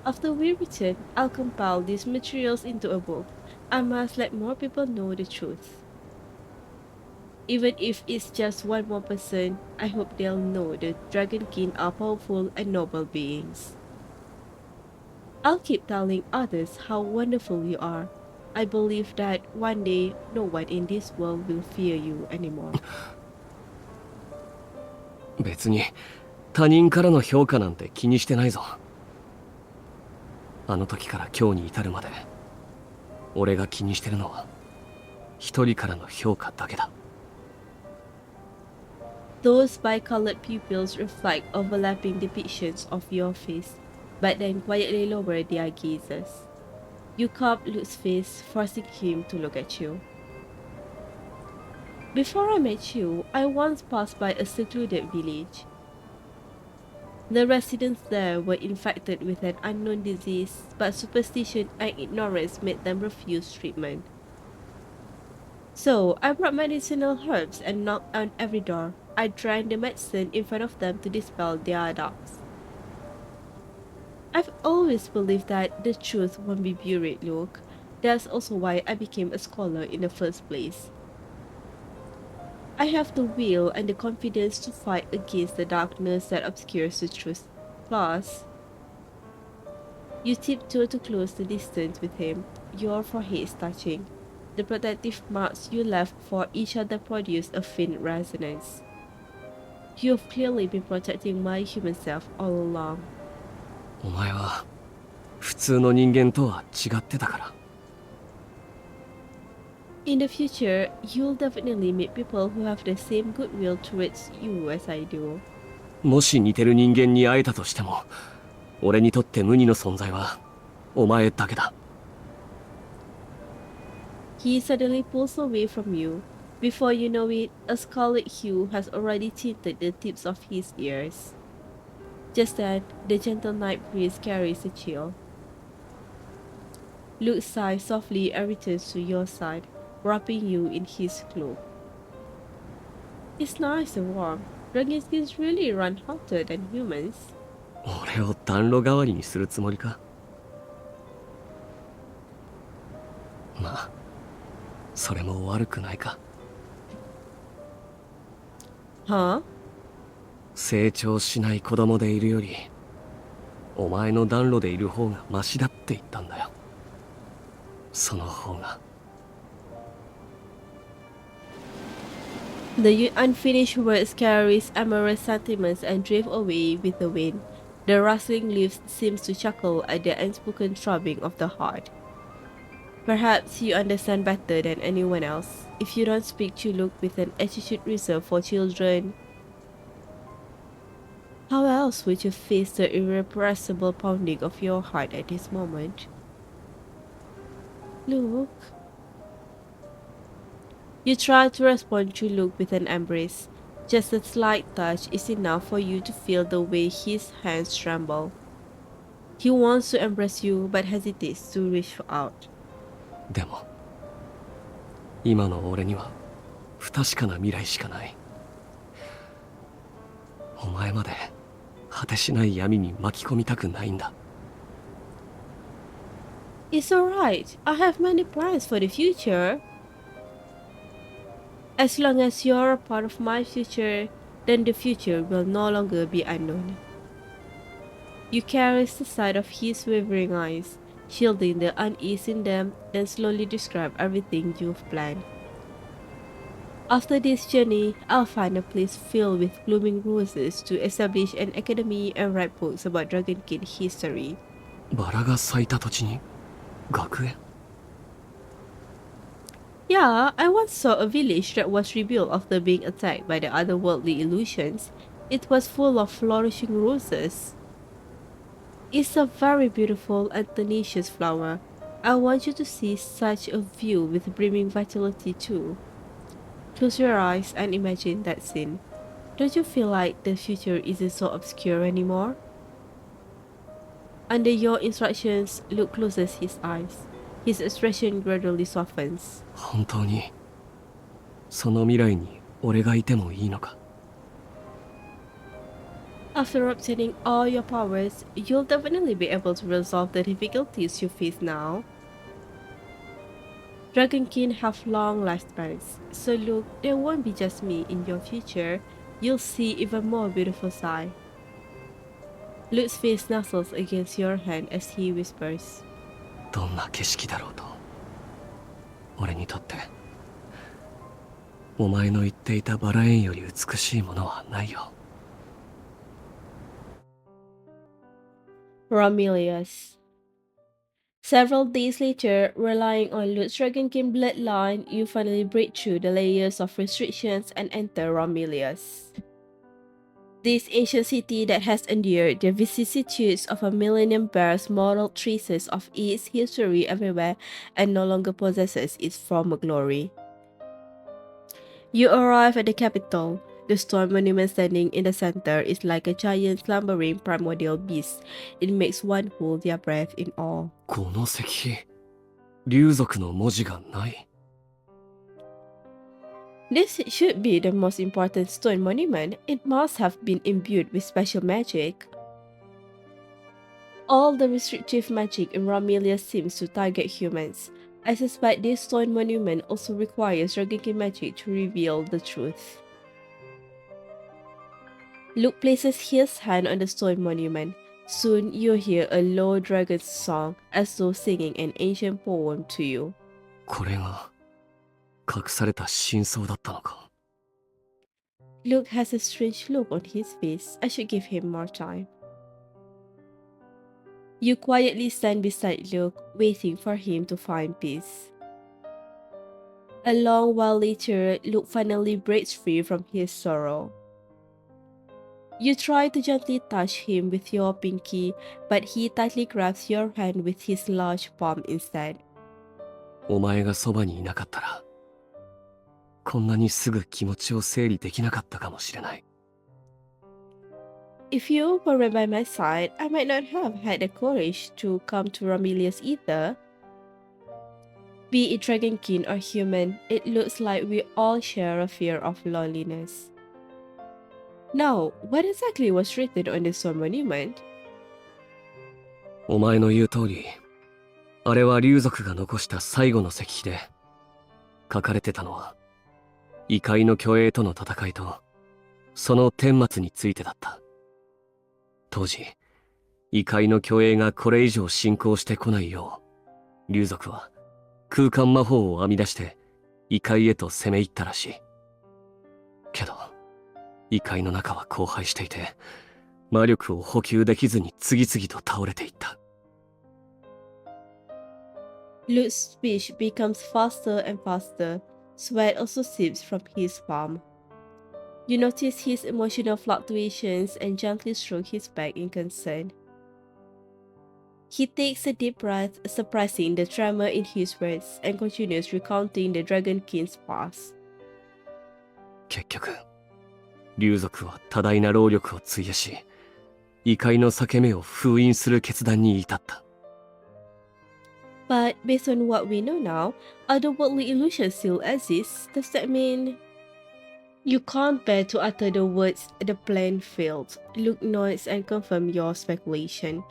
[SPEAKER 2] After we return, I'll compile these materials into a book. I must let more people know the truth. Even if it's just one more person, I hope they'll know the Dragon King are powerful and noble beings. I'll keep telling others how wonderful you are. I believe that one day no one in this world will fear you anymore.
[SPEAKER 1] 別に他人からの評価なんて気にしてないぞ。あの時から今日に至るまで俺が気にしてるのは一人からの評価だけだ。
[SPEAKER 2] Those bicolored pupils reflect overlapping depictions of your face, but then quietly lower their gazes. You cup Luke's face, forcing him to look at you. Before I met you, I once passed by a secluded village. The residents there were infected with an unknown disease, but superstition and ignorance made them refuse treatment. So, I brought medicinal herbs and knocked on every door. I drank the medicine in front of them to dispel their doubts. I've always believed that the truth won't be buried, Luke. That's also why I became a scholar in the first place. I have the will and the confidence to fight against the darkness that obscures the truth. Plus, you tiptoe to close the distance with him, your foreheads touching. The protective marks you left for each other produce a faint resonance. You have clearly been protecting my human self all along.
[SPEAKER 1] お前は普通の人間とは違ってたから。
[SPEAKER 2] In the future, you'll definitely meet people who have the same goodwill towards you as I do.
[SPEAKER 1] もし似てる人間に会えたとしても、俺にとって無二の存在はお前だけだ。
[SPEAKER 2] He suddenly pulls away from you. Before you know it, a scarlet hue has already tinted the tips of his ears. Just then, the gentle night breeze carries a chill. Luke sighs softly and returns to your side, wrapping you in his cloak. It's nice and warm. Dragonskins really run hotter than humans.
[SPEAKER 1] 俺を暖炉代わりにするつもりか。まあ、それも悪くないか。
[SPEAKER 2] Huh?
[SPEAKER 1] 成長しない子供でいるより、お前の暖炉でいる方がマシだって言ったんだよ。その方が。
[SPEAKER 2] The unfinished words carries amorous sentiments and drift away with the wind. The rustling leaves seems to chuckle at the unspoken throbbing of the heart. Perhaps you understand better than anyone else if you don't speak to Luke with an attitude reserved for children. How else would you face the irrepressible pounding of your heart at this moment? Luke? You try to respond to Luke with an embrace. Just a slight touch is enough for you to feel the way his hands tremble. He wants to embrace you but hesitates to reach out.
[SPEAKER 1] でも、今の俺には不確かな未来しかない。お前まで果てしない闇に巻き込みたくないんだ。
[SPEAKER 2] It's alright. I have many plans for the future. As long as you're a part of my future, then the future will no longer be unknown. You caress the sight of his wavering eyes, shielding the unease in them, then slowly describe everything you've planned. After this journey, I'll find a place filled with blooming roses to establish an academy and write books about Dragonkin history.
[SPEAKER 1] バラが咲いた土地に学園。
[SPEAKER 2] Yeah, I once saw a village that was rebuilt after being attacked by the otherworldly illusions. It was full of flourishing roses. It's a very beautiful and tenacious flower. I want you to see such a view with brimming vitality too. Close your eyes and imagine that scene. Don't you feel like the future isn't so obscure anymore? Under your instructions, Luke closes his eyes. His expression gradually softens.
[SPEAKER 1] 本当にその未来に俺がいてもいいのか。
[SPEAKER 2] After obtaining all your powers, you'll definitely be able to resolve the difficulties you face now. Dragonkin have long lifespans, so look, there won't be just me in your future. You'll see even more beautiful side. Luke's face nuzzles against your hand as he whispers.
[SPEAKER 1] どんな景色だろうと、俺にとってお前の言っていたバラ園より美しいものはないよ。
[SPEAKER 2] Romilius. Several days later, relying on Luke's Dragonkin bloodline, you finally break through the layers of restrictions and enter Romilius. This ancient city that has endured the vicissitudes of a millennium bears moral traces of its history everywhere and no longer possesses its former glory. You arrive at the capital. The stone monument standing in the center is like a giant slumbering primordial beast. It makes one hold their breath in awe.
[SPEAKER 1] この石碑、竜族の文字がない。
[SPEAKER 2] This should be the most important stone monument. It must have been imbued with special magic. All the restrictive magic in Romelia seems to target humans. I suspect this stone monument also requires Dragon King magic to reveal the truth. Luke places his hand on the stone monument. Soon you hear a low dragon's song, as though singing an ancient poem to you.
[SPEAKER 1] これが隠された真相だったのか。
[SPEAKER 2] Luke has a strange look on his face. I should give him more time. You quietly stand beside Luke, waiting for him to find peace. A long while later, Luke finally breaks free from his sorrow. You try to gently touch him with your pinky, but he tightly grabs your hand with his large palm instead.
[SPEAKER 1] お前がそばにいなかったら、こんなにすぐ気持ちを整理できなかったかもしれない。
[SPEAKER 2] If you weren't by my side, I might not have had the courage to come to Romelius either. Be it Dragonkin or human, it looks like we all share a fear of loneliness. Now, what exactly was written on this stone monument?
[SPEAKER 1] お前の言う通り、あれは竜族が残した最後の石碑で、書かれてたのは、異界の巨栄との戦いと、その顛末についてだった。当時、異界の巨栄がこれ以上進行してこないよう、竜族は空間魔法を編み出して異界へと攻め入ったらしい。けど、異界の中は荒廃していて、魔力を補給できずに次々と倒れていった。
[SPEAKER 2] Luke's speech becomes faster and faster. Sweat also seeps from his palm. You notice his emotional fluctuations and gently stroke his back in concern. He takes a deep breath, suppressing the tremor in his words, and continues recounting the Dragon King's past.
[SPEAKER 1] 結局、竜族は多大な労力を費やし、異界の裂け目を封印する決断に至った。
[SPEAKER 2] But based on what we know now, otherworldly illusions still exist. Does that mean you can't bear to utter the words the plan failed? Luke nods and confirms your speculation.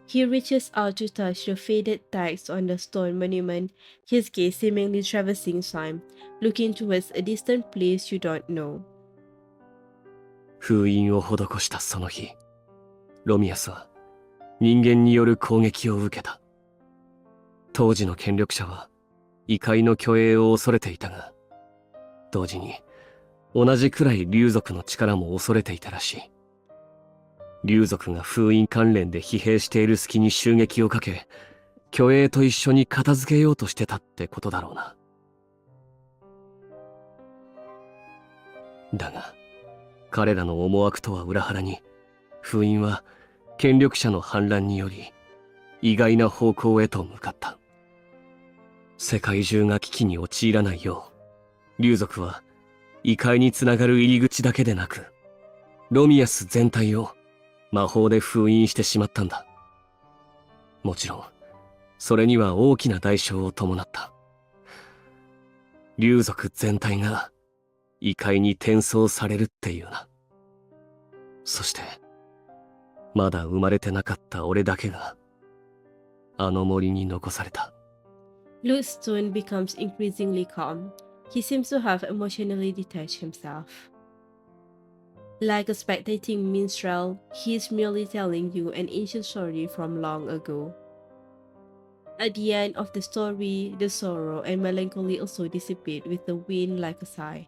[SPEAKER 2] He reaches out to touch the faded text on the stone monument, his gaze seemingly traversing time, looking towards a distant place you don't know.
[SPEAKER 1] 封印を施したその日、ロミアスは人間による攻撃を受けた。当時の権力者は異界の巨栄を恐れていたが、同時に同じくらい竜族の力も恐れていたらしい。竜族が封印関連で疲弊している隙に襲撃をかけ、巨栄と一緒に片付けようとしてたってことだろうな。だが、彼らの思惑とは裏腹に、封印は権力者の反乱により、意外な方向へと向かった。世界中が危機に陥らないよう、竜族は異界につながる入り口だけでなく、ロミアス全体を魔法で封印してしまったんだ。もちろん、それには大きな代償を伴った。竜族全体が異界に転送されるっていうな。そして、まだ生まれてなかった俺だけが、あの森に残された。
[SPEAKER 2] Luke's tone becomes increasingly calm. He seems to have emotionally detached himself. Like a spectating minstrel, he is merely telling you an ancient story from long ago. At the end of the story, the sorrow and melancholy also dissipate with the wind like a sigh.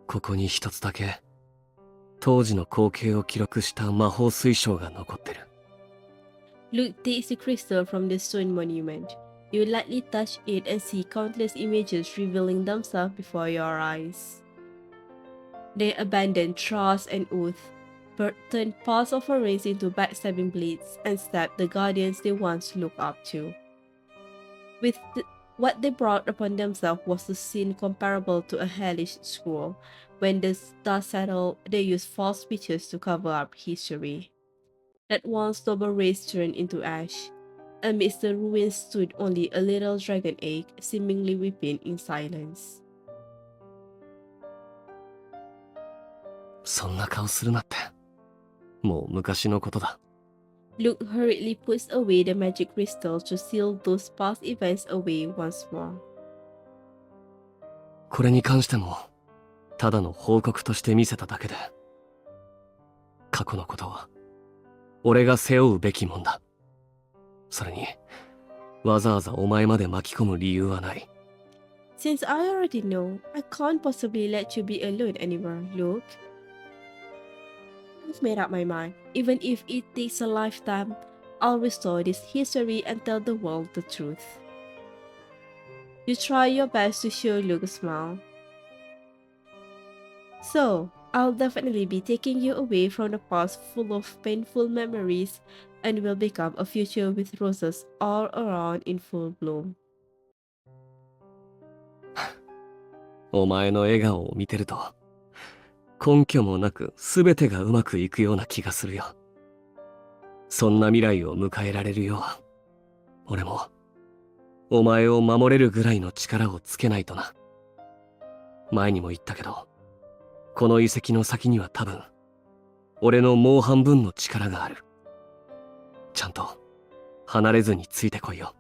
[SPEAKER 1] ここに一つだけ、当時の光景を記録した魔法水晶が残ってる。
[SPEAKER 2] Luke takes the crystal from the stone monument. You lightly touch it and see countless images revealing themselves before your eyes. They abandon trust and oath, turn paths of race into backstabbing blades, and stab the guardians they once looked up to. What they brought upon themselves was a sin comparable to a hellish scroll. When the dust settled, they used false speeches to cover up history. At once, noble race turned into ash. Amidst the ruins stood only a little dragon egg, seemingly weeping in silence.
[SPEAKER 1] そんな顔するなって。もう昔のことだ。
[SPEAKER 2] Luke hurriedly puts away the magic crystal to seal those past events away once more.
[SPEAKER 1] これに関しても、ただの報告として見せただけで。過去のことは、俺が背負うべきもんだ。それに、わざわざお前まで巻き込む理由はない。
[SPEAKER 2] Since I already know, I can't possibly let you be alone anymore, Luke. I've made up my mind. Even if it takes a lifetime, I'll restore this history and tell the world the truth. You try your best to show Luke a smile. So, I'll definitely be taking you away from the past full of painful memories and will become a future with roses all around in full bloom.
[SPEAKER 1] お前の笑顔を見てると、根拠もなく全てがうまくいくような気がするよ。そんな未来を迎えられるよう、俺も、お前を守れるぐらいの力をつけないとな。前にも言ったけど、この遺跡の先には多分、俺のもう半分の力がある。ちゃんと、離れずについてこいよ。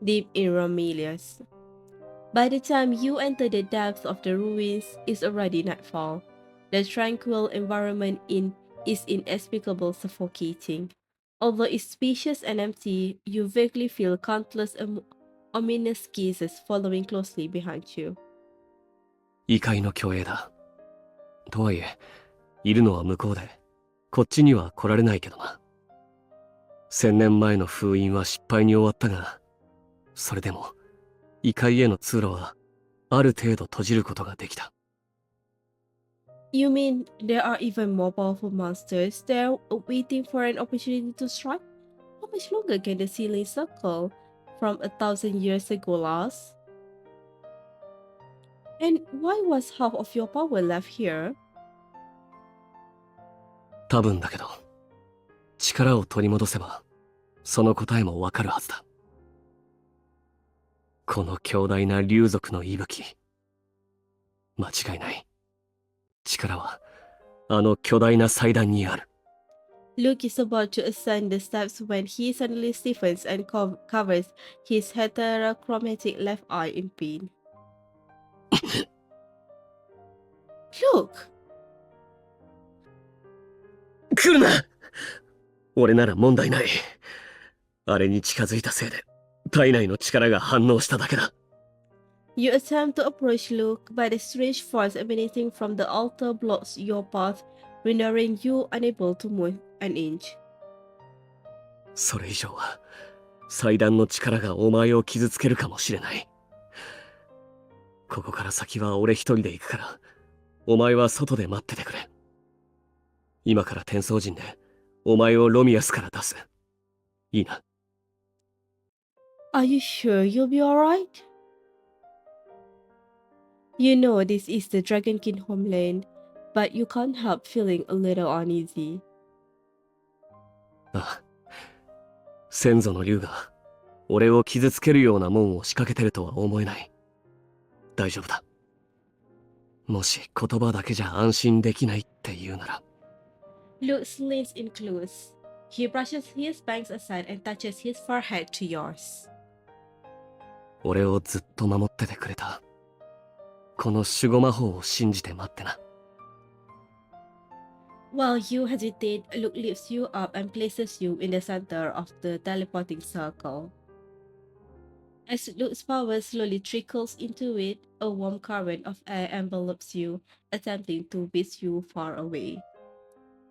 [SPEAKER 2] Deep in Romelius. By the time you enter the depths of the ruins, it's already nightfall. The tranquil environment is inexplicably suffocating. Although it's spacious and empty, you vaguely feel countless ominous gazes following closely behind you.
[SPEAKER 1] 異界の虚栄だ。とはいえ、いるのは向こうで、こっちには来られないけどな。1000年前の封印は失敗に終わったが、それでも、異界への通路は、ある程度閉じることができた。
[SPEAKER 2] You mean there are even more powerful monsters there waiting for an opportunity to strike? How much longer can the ceiling circle from 1,000 years ago last? And why was half of your power left here?
[SPEAKER 1] 多分だけど、力を取り戻せば、その答えもわかるはずだ。この強大な竜族の息吹。間違いない。力は、あの巨大な祭壇にある。
[SPEAKER 2] Luke is about to ascend the steps when he suddenly stiffens and covers his heterochromatic left eye in pain. Luke!
[SPEAKER 1] 来るな！俺なら問題ない。あれに近づいたせいで、体内の力が反応しただけだ。
[SPEAKER 2] You attempt to approach Luke, but the strange force emanating from the altar blocks your path, rendering you unable to move an inch.
[SPEAKER 1] それ以上は、祭壇の力がお前を傷つけるかもしれない。ここから先は俺一人で行くから、お前は外で待っててくれ。今から転送陣で、お前をロミアスから出す。いいな。
[SPEAKER 2] Are you sure you'll be alright? You know this is the Dragon King homeland, but you can't help feeling a little uneasy.
[SPEAKER 1] ああ。先祖の竜が、俺を傷つけるようなもんを仕掛けてるとは思えない。大丈夫だ。もし言葉だけじゃ安心できないって言うなら。
[SPEAKER 2] Luke leans in close. He brushes his bangs aside and touches his forehead to yours.
[SPEAKER 1] 俺をずっと守っててくれた。この守護魔法を信じて待ってな。
[SPEAKER 2] While you hesitate, Luke lifts you up and places you in the center of the teleporting circle. As Luke's power slowly trickles into it, a warm current of air envelops you, attempting to whisk you far away.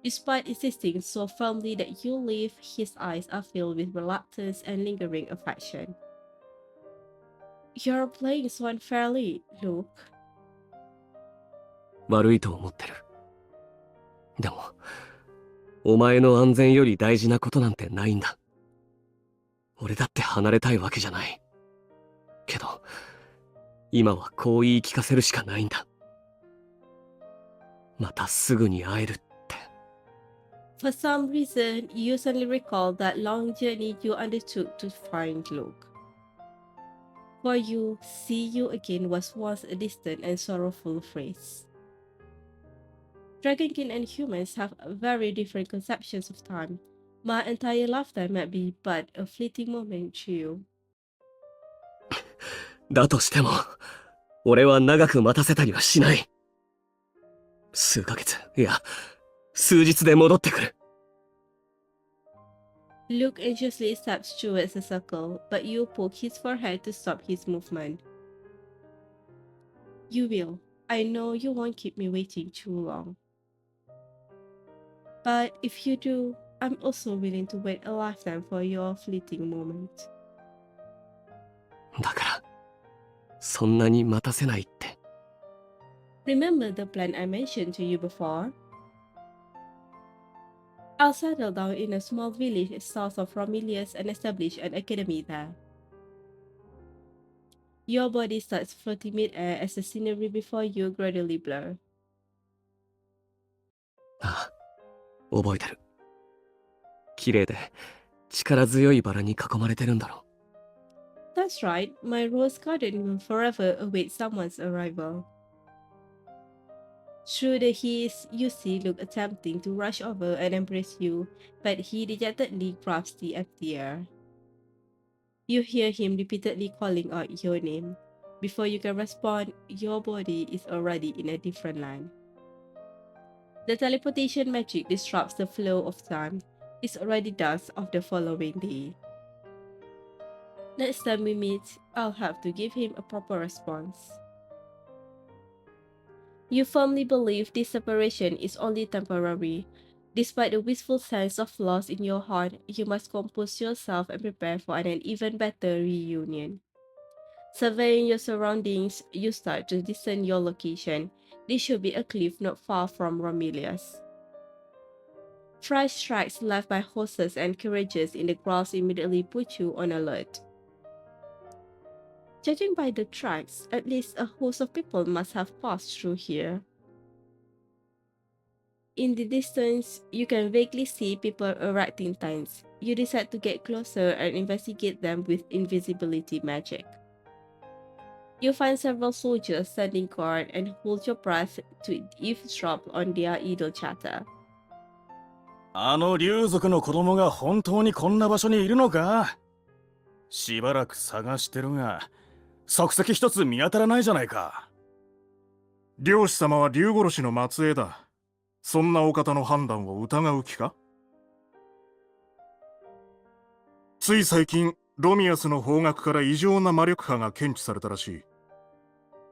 [SPEAKER 2] Despite insisting so firmly that you leave, his eyes are filled with reluctance and lingering affection. You're playing so unfairly, Luke.
[SPEAKER 1] 悪いと思ってる。でも、お前の安全より大事なことなんてないんだ。俺だって離れたいわけじゃない。けど、今はこう言い聞かせるしかないんだ。またすぐに会えるって。
[SPEAKER 2] For some reason, you suddenly recall that long journey you undertook to find Luke. For you, see you again was once a distant and sorrowful phrase. Dragonkin and humans have very different conceptions of time. My entire lifetime might be but a fleeting moment to you.
[SPEAKER 1] だとしても、俺は長く待たせたりはしない。数ヶ月、いや、数日で戻ってくる。
[SPEAKER 2] Luke anxiously steps towards the circle, but you poke his forehead to stop his movement. You will. I know you won't keep me waiting too long. But if you do, I'm also willing to wait a lifetime for your fleeting moment.
[SPEAKER 1] だから、そんなに待たせないって。
[SPEAKER 2] Remember the plan I mentioned to you before? I'll settle down in a small village south of Romilius and establish an academy there. Your body starts floating mid-air as the scenery before you gradually blur.
[SPEAKER 1] ああ、覚えてる。綺麗で力強いバラに囲まれてるんだろ。
[SPEAKER 2] That's right, my rose garden will forever await someone's arrival. Through the haze, you see Luke attempting to rush over and embrace you, but he dejectedly grasps the empty air. You hear him repeatedly calling out your name. Before you can respond, your body is already in a different land. The teleportation magic disrupts the flow of time. It's already dusk of the following day. Next time we meet, I'll have to give him a proper response. You firmly believe this separation is only temporary. Despite the wistful sense of loss in your heart, you must compose yourself and prepare for an even better reunion. Surveying your surroundings, you start to discern your location. This should be a cliff not far from Romilius. Fresh tracks left by horses and carriages in the grass immediately put you on alert. Judging by the tracks, at least a host of people must have passed through here. In the distance, you can vaguely see people erecting tents. You decide to get closer and investigate them with invisibility magic. You find several soldiers standing guard and hold your breath to eavesdrop on their idle chatter.
[SPEAKER 4] あの竜族の子供が本当にこんな場所にいるのか？しばらく探してるが、足跡一つ見当たらないじゃないか。
[SPEAKER 7] 漁師様は竜殺しの末裔だ。そんなお方の判断を疑う気か？つい最近、ロミアスの方角から異常な魔力波が検知されたらしい。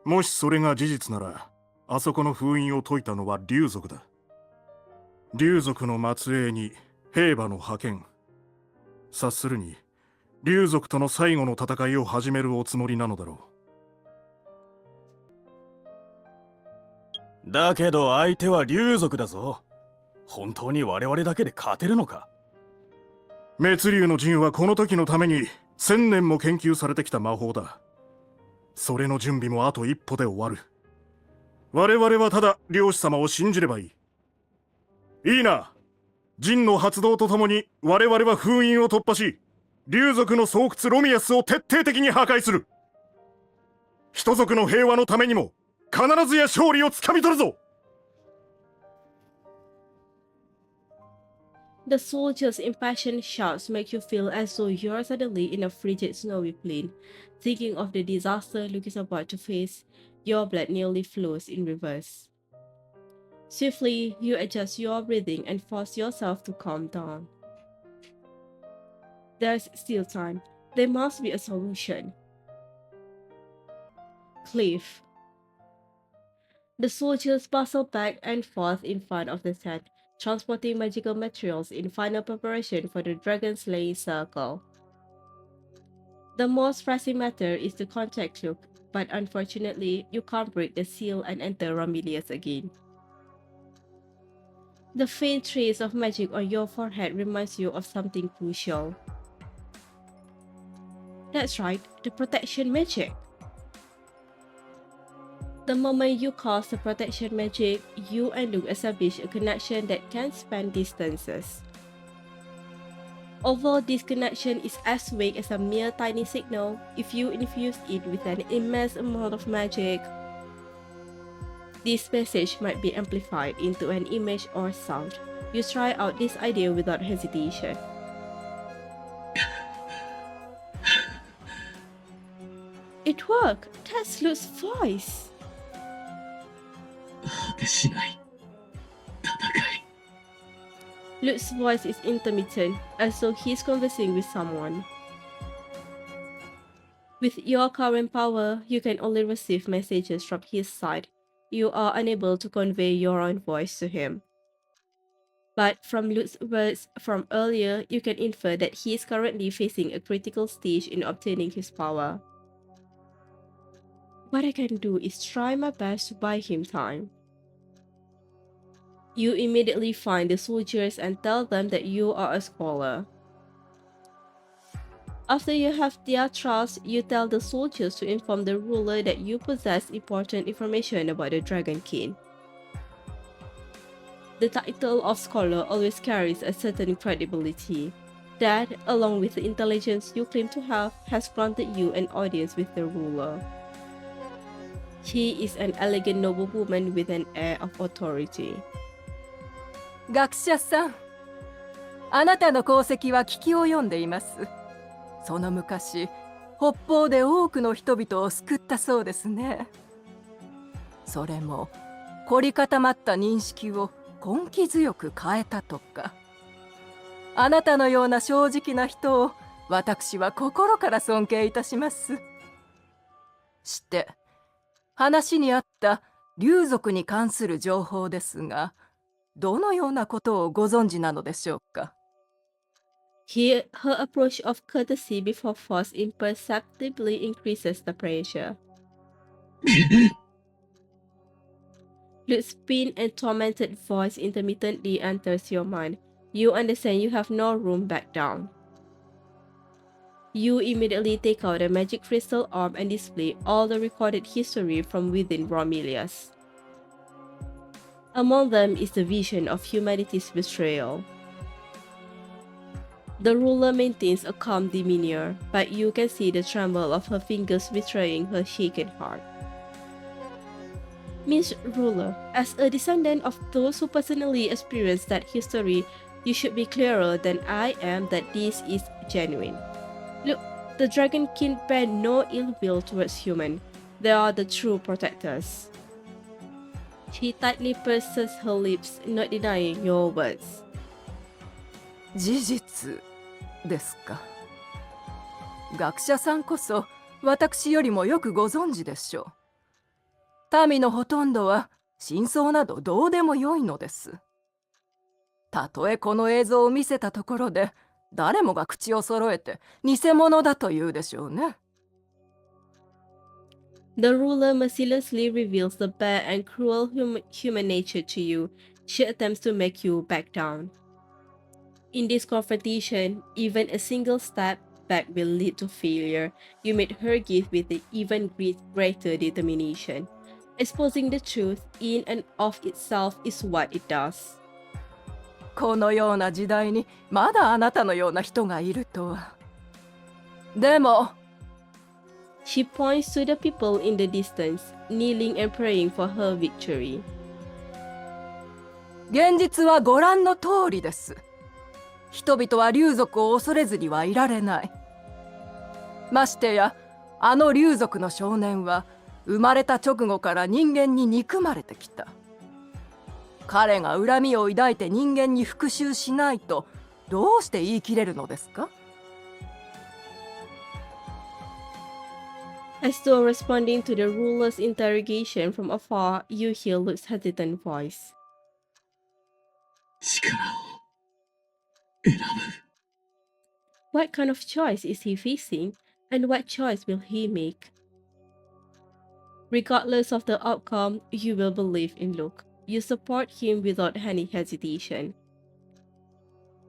[SPEAKER 7] もしそれが事実なら、あそこの封印を解いたのは竜族だ。竜族の末裔に兵馬の派遣。察するに、竜族との最後の戦いを始めるおつもりなのだろ
[SPEAKER 4] う。だけど相手は竜族だぞ。本当に我々だけで勝てるのか？
[SPEAKER 7] 滅竜の陣はこの時のために1000年も研究されてきた魔法だ。それの準備もあと一歩で終わる。我々はただ漁師様を信じればいい。いいな。陣の発動とともに我々は封印を突破し、竜族の巣窟ロミアスを徹底的に破壊する。人族の平和のためにも必ずや勝利をつかみ取るぞ。
[SPEAKER 2] The soldiers' impassioned shouts make you feel as though you're suddenly in a frigid snowy plain. Thinking of the disaster Luke is about to face, your blood nearly flows in reverse. Swiftly, you adjust your breathing and force yourself to calm down. There's still time. There must be a solution. Cliff. The soldiers bustle back and forth in front of the tent, transporting magical materials in final preparation for the dragon slaying circle. The most pressing matter is to contact Luke, but unfortunately, you can't break the seal and enter Romilius again. The faint trace of magic on your forehead reminds you of something crucial. That's right, the protection magic. The moment you cast the protection magic, you and Luke establish a connection that can span distances. Although this connection is as weak as a mere tiny signal, if you infuse it with an immense amount of magic, this message might be amplified into an image or sound. You try out this idea without hesitation. It worked! That's Luke's voice!
[SPEAKER 1] 果てしない戦い
[SPEAKER 2] Luke's voice is intermittent, as though he's conversing with someone. With your current power, you can only receive messages from his side. You are unable to convey your own voice to him. But from Luke's words from earlier, you can infer that he is currently facing a critical stage in obtaining his power. What I can do is try my best to buy him time. You immediately find the soldiers and tell them that you are a scholar. After you have their trust, you tell the soldiers to inform the ruler that you possess important information about the Dragon King. The title of scholar always carries a certain credibility. That, along with the intelligence you claim to have, has granted you an audience with the ruler. She is an elegant noblewoman with an air of authority.
[SPEAKER 8] 学者さん、あなたの功績は聞き及んでいます。その昔、北方で多くの人々を救ったそうですね。それも凝り固まった認識を根気強く変えたとか。あなたのような正直な人を私は心から尊敬いたします。して、話にあった竜族に関する情報ですが、どのようなことをご存知なのでしょうか。
[SPEAKER 2] Here, her approach of courtesy before force imperceptibly increases the pressure. Luke's thin and tormented voice intermittently enters your mind. You understand you have no room back down. You immediately take out a magic crystal orb and display all the recorded history from within Romilius. Among them is the vision of humanity's betrayal. The ruler maintains a calm demeanor, but you can see the tremble of her fingers betraying her shaken heart. Miss Ruler, as a descendant of those who personally experienced that history, you should be clearer than I am that this is genuine. Look, the Dragon King bear no ill will towards human. They are the true protectors. She tightly purses her lips, not denying your words.
[SPEAKER 8] 事実ですか。学者さんこそ私よりもよくご存知でしょう。民のほとんどは真相などどうでもよいのです。たとえこの映像を見せたところで誰もが口を揃えて偽物だと言うでしょうね。
[SPEAKER 2] The ruler mercilessly reveals the bad and cruel human nature to you. She attempts to make you back down. In this confrontation, even a single step back will lead to failure. You meet her gift with an even greater determination. Exposing the truth in and of itself is what it does.
[SPEAKER 8] このような時代にまだあなたのような人がいるとは。でも、
[SPEAKER 2] She points to the people in the distance, kneeling and praying for her victory.
[SPEAKER 8] 現実はご覧の通りです。人々は竜族を恐れずにはいられない。ましてや、あの竜族の少年は生まれた直後から人間に憎まれてきた。彼が恨みを抱いて人間に復讐しないとどうして言い切れるのですか？
[SPEAKER 2] As though responding to the ruler's interrogation from afar, you hear Luke's hesitant voice.
[SPEAKER 1] 力を選ぶ
[SPEAKER 2] What kind of choice is he facing, and what choice will he make? Regardless of the outcome, you will believe in Luke. You support him without any hesitation.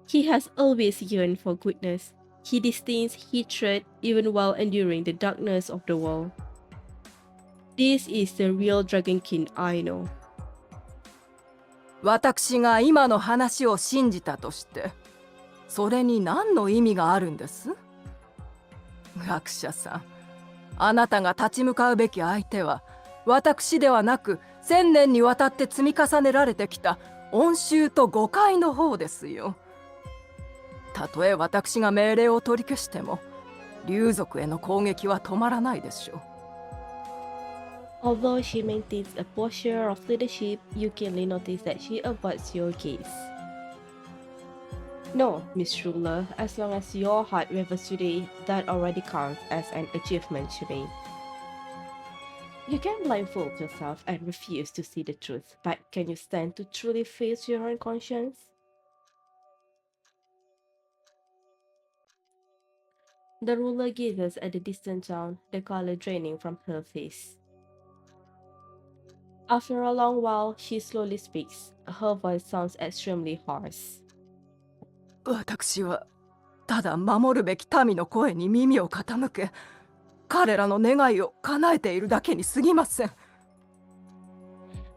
[SPEAKER 2] He has always yearned for goodness. He disdains hatred even while enduring the darkness of the world. This is the real Dragon King I know.
[SPEAKER 8] 私が今の話を信じたとしてそれに何の意味があるんです？学者さん、あなたが立ち向かうべき相手は私ではなく1000年にわたって積み重ねられてきた恩衆と誤解の方ですよ。たとえ私が命令を取り消しても竜族への攻撃は止まらないでしょう。
[SPEAKER 2] Although she maintains a posture of leadership, you keenly notice that she avoids your gaze. No, Miss Ruler, as long as your heart wavers today, that already counts as an achievement to me. You can blindfold yourself and refuse to see the truth, but can you stand to truly face your own conscience? The ruler gazes at the distant town, the color draining from her face. After a long while, she slowly speaks. Her voice sounds extremely hoarse.
[SPEAKER 8] 私はただ守るべき民の声に耳を傾け彼らの願いを叶えているだけに過ぎません。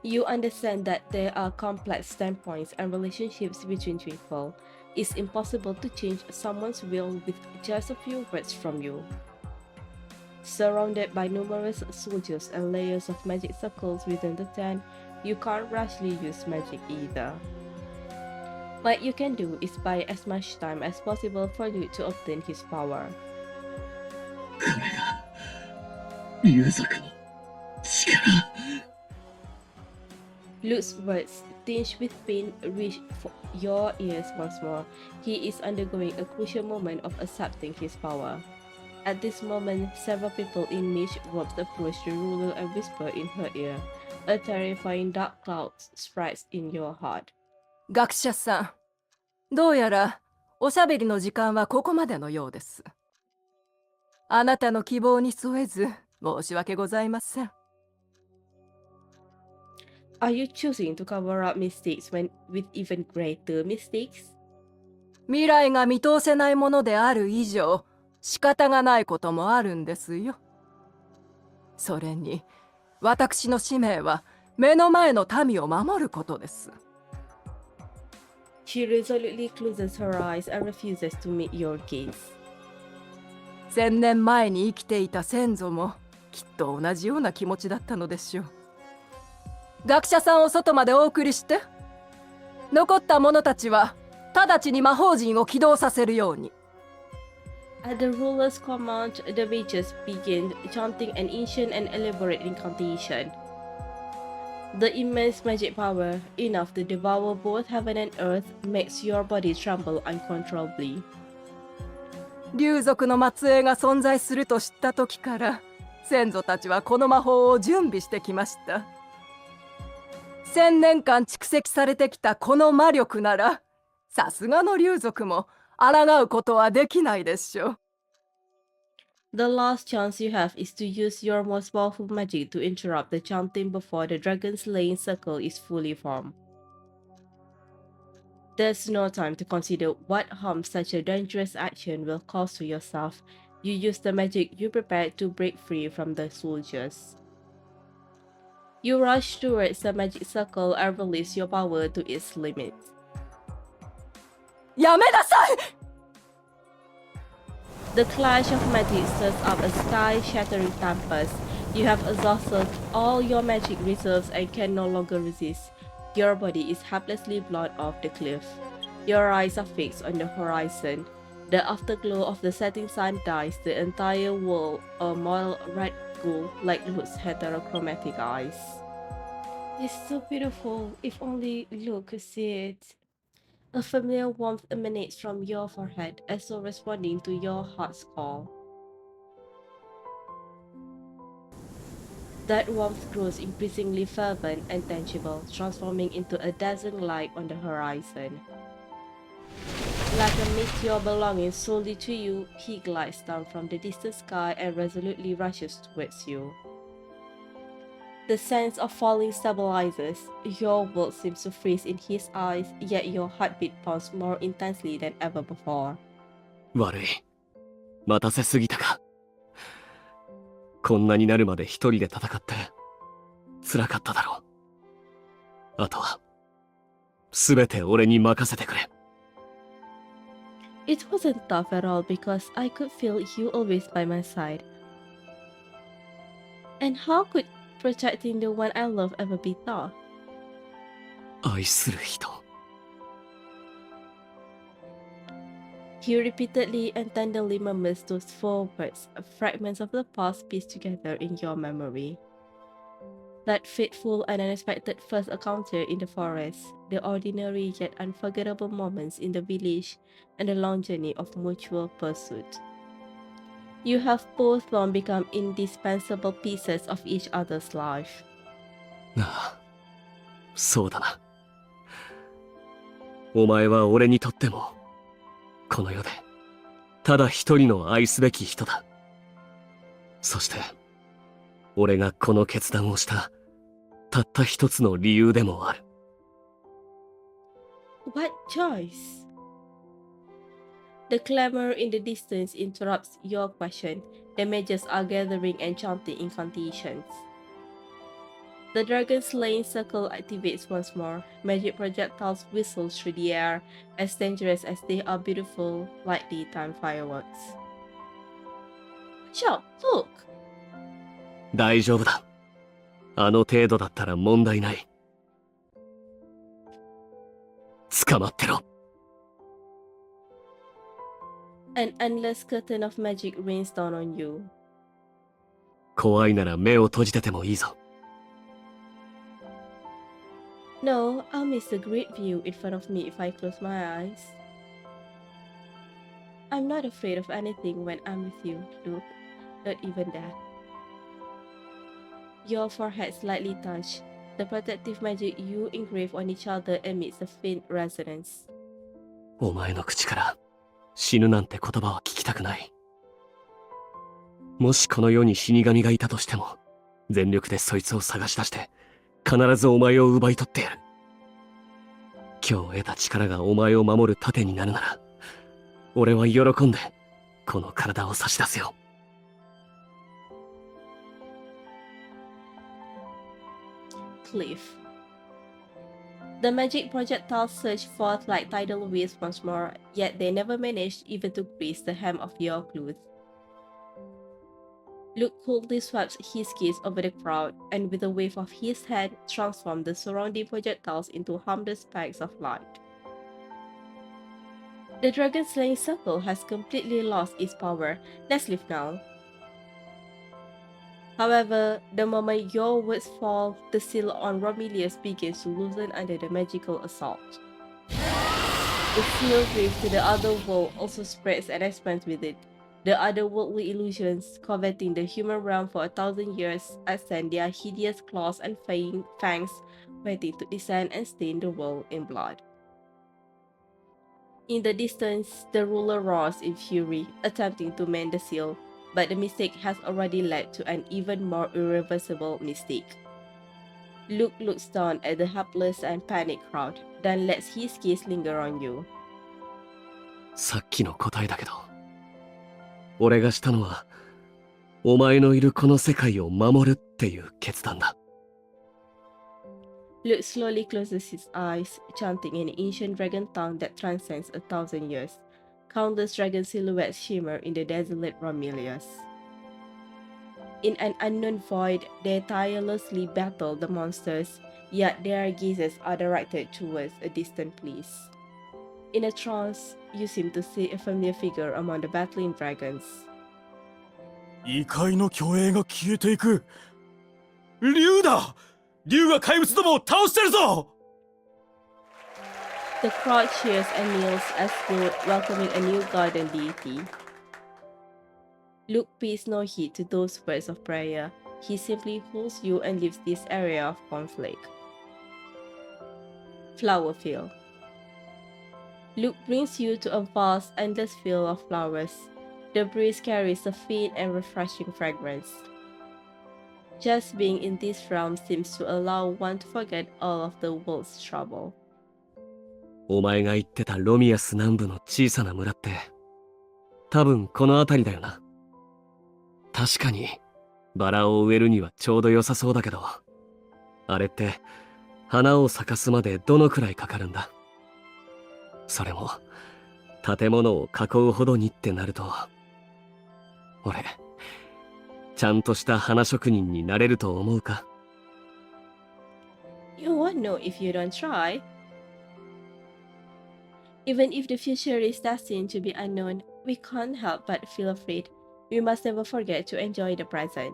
[SPEAKER 2] You understand that there are complex standpoints and relationships between people. It's impossible to change someone's will with just a few words from you. Surrounded by numerous soldiers and layers of magic circles within the tent, you can't rashly use magic either. What you can do is buy as much time as possible for Luke to obtain his power.
[SPEAKER 1] これが竜族の力。
[SPEAKER 2] Luke's words, tinged with pain, reach for your ears once more. He is undergoing a crucial moment of accepting his power. At this moment, several people in mage robes approach the ruler and whisper in her ear. A terrifying dark cloud spreads in your heart.
[SPEAKER 8] 学者さん、どうやらおしゃべりの時間はここまでのようです。あなたの希望に添えず申し訳ございません。
[SPEAKER 2] Are you choosing to cover up mistakes with even greater mistakes?
[SPEAKER 8] 未来が見通せないものである以上、仕方がないこともあるんですよ。それに、私の使命は目の前の民を守ることです。
[SPEAKER 2] She resolutely closes her eyes and refuses to meet your gaze.
[SPEAKER 8] 1000年前に生きていた先祖もきっと同じような気持ちだったのでしょう。学者さんを外までお送りして、残った者たちは直ちに魔法陣を起動させるように。
[SPEAKER 2] At the ruler's command, the mages begin chanting an ancient and elaborate incantation. The immense magic power, enough to devour both heaven and earth, makes your body tremble uncontrollably.
[SPEAKER 8] 竜族の末裔が存在すると知った時から先祖たちはこの魔法を準備してきました。1000年間蓄積されてきたこの魔力ならさすがの竜族も抗うことはできないでしょう。
[SPEAKER 2] The last chance you have is to use your most powerful magic to interrupt the chanting before the dragon slaying circle is fully formed. There's no time to consider what harm such a dangerous action will cause to yourself. You use the magic you prepared to break free from the soldiers. You rush towards the magic circle and release your power to its limit.
[SPEAKER 8] やめなさい！
[SPEAKER 2] The clash of magic stirs up a sky-shattering tempest. You have exhausted all your magic reserves and can no longer resist. Your body is helplessly blown off the cliff. Your eyes are fixed on the horizon. The afterglow of the setting sun dyes the entire world a mild red gold like Luke's heterochromatic eyes. It's so beautiful. If only Luke could see it. A familiar warmth emanates from your forehead as though responding to your heart's call. That warmth grows increasingly fervent and tangible, transforming into a dazzling light on the horizon. Like a meteor belonging solely to you, he glides down from the distant sky and resolutely rushes towards you. The sense of falling stabilizes. Your world seems to freeze in his eyes, yet your heartbeat pounds more intensely than ever before.
[SPEAKER 1] 悪い。待たせすぎたか。こんなになるまで一人で戦って辛かっただろう。あとは全て俺に任せてくれ。
[SPEAKER 2] It wasn't tough at all because I could feel you always by my side. And how could protecting the one I love ever be tough?
[SPEAKER 1] 愛する人。
[SPEAKER 2] He repeatedly and tenderly murmurs those four words, fragments of the past pieced together in your memory. That fateful and unexpected first encounter in the forest, the ordinary yet unforgettable moments in the village, and the long journey of mutual pursuit. You have both long become indispensable pieces of each other's life.
[SPEAKER 1] ああ、そうだな。お前は俺にとってもこの世でただ一人の愛すべき人だ。そして俺がこの決断をしたたった一つの理由でもある。
[SPEAKER 2] What choice? The clamor in the distance interrupts your question. The mages are gathering and chanting incantations. The dragon slaying circle activates once more. Magic projectiles whistle through the air, as dangerous as they are beautiful, lightly timed fireworks. Sure, look!
[SPEAKER 1] 大丈夫だ。あの程度だったら問題ない。捕まってろ。
[SPEAKER 2] An endless curtain of magic rains down on you.
[SPEAKER 1] 怖いなら目を閉じててもいいぞ。
[SPEAKER 2] No, I'll miss the great view in front of me if I close my eyes. I'm not afraid of anything when I'm with you, Luke. Not even that. Your forehead slightly touch. The protective magic you engrave on each other emits a faint resonance.
[SPEAKER 1] お前の口から死ぬなんて言葉は聞きたくない。もしこの世に死神がいたとしても、全力でそいつを探し出して必ずお前を奪い取ってやる。今日得た力がお前を守る盾になるなら、俺は喜んでこの体を差し出すよ。
[SPEAKER 2] Cliff. The magic projectiles surge forth like tidal waves once more, yet they never managed even to graze the hem of your clothes. Luke coldly swipes his gaze over the crowd, and with a wave of his hand, transforms the surrounding projectiles into harmless specks of light. The dragon-slaying circle has completely lost its power. Let's leave now. However, the moment your words fall, the seal on Romelius begins to loosen under the magical assault. The seal drift to the other world also spreads and expands with it. The otherworldly illusions, coveting the human realm for 1,000 years, extend their hideous claws and fangs, waiting to descend and stain the world in blood. In the distance, the ruler roars in fury, attempting to mend the seal, but the mistake has already led to an even more irreversible mistake. Luke looks down at the helpless and panicked crowd, then lets his gaze linger on you.
[SPEAKER 1] さっきの答えだけど、俺がしたのはお前のいるこの世界を守るっていう決断だ。
[SPEAKER 2] Luke slowly closes his eyes, chanting in an ancient dragon tongue that transcends 1,000 years. Countless dragon silhouettes shimmer in the desolate Romelius. In an unknown void, they tirelessly battle the monsters, yet their gazes are directed towards a distant place. In a trance, you seem to see a familiar figure among the battling dragons.
[SPEAKER 4] 異界の巨影が消えていく。竜だ！竜が怪物どもを倒してるぞ！
[SPEAKER 2] The crowd cheers and kneels as though welcoming a new god and deity. Luke pays no heed to those words of prayer. He simply holds you and leaves this area of conflict. Flowerfield. Luke brings you to a vast, endless field of flowers. The breeze carries a faint and refreshing fragrance. Just being in this realm seems to allow one to forget all of the world's trouble.
[SPEAKER 1] お前が言ってたロミアス南部の小さな村って多分この辺りだよな。確かに、バラを植えるにはちょうど良さそうだけど、あれって、花を咲かすまでどのくらいかかるんだ？それも、建物を囲うほどにってなると、俺、ちゃんとした花職人になれると思うか？
[SPEAKER 2] You won't know if you don't try. Even if the future is destined to be unknown, we can't help but feel afraid. We must never forget to enjoy the present.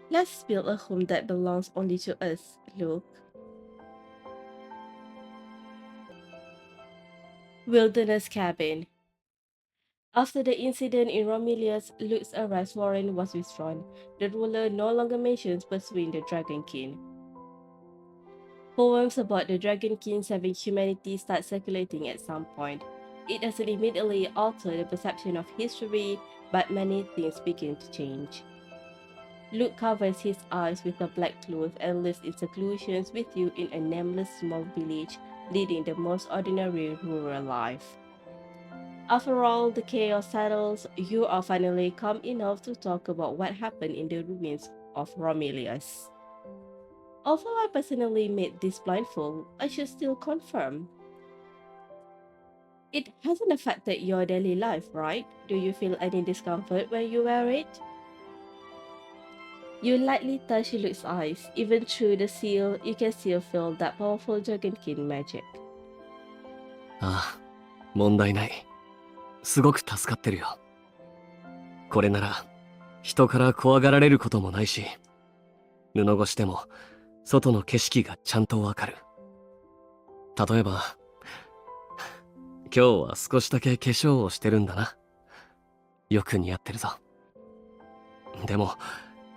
[SPEAKER 2] Let's build a home that belongs only to us, Luke. Wilderness Cabin. After the incident in Romulus, Luke's arrest warrant was withdrawn. The ruler no longer mentions pursuing the Dragon King. Poems about the Dragon Kings having humanity start circulating at some point. It doesn't immediately alter the perception of history, but many things begin to change. Luke covers his eyes with a black cloth and lives in seclusion with you in a nameless small village, leading the most ordinary rural life. After all the chaos settles, you are finally calm enough to talk about what happened in the ruins of Romulus. Although I personally made this blindfold, I should still confirm. It hasn't affected your daily life, right? Do you feel any discomfort when you wear it? You lightly touch Luke's eyes. Even through the seal, you can still feel that powerful Dragon King magic.
[SPEAKER 1] ああ、問題ない。すごく助かってるよ。これなら、人から怖がられることもないし、布越しでも、外の景色がちゃんとわかる。例えば、今日は少しだけ化粧をしてるんだな。よく似合ってるぞ。でも、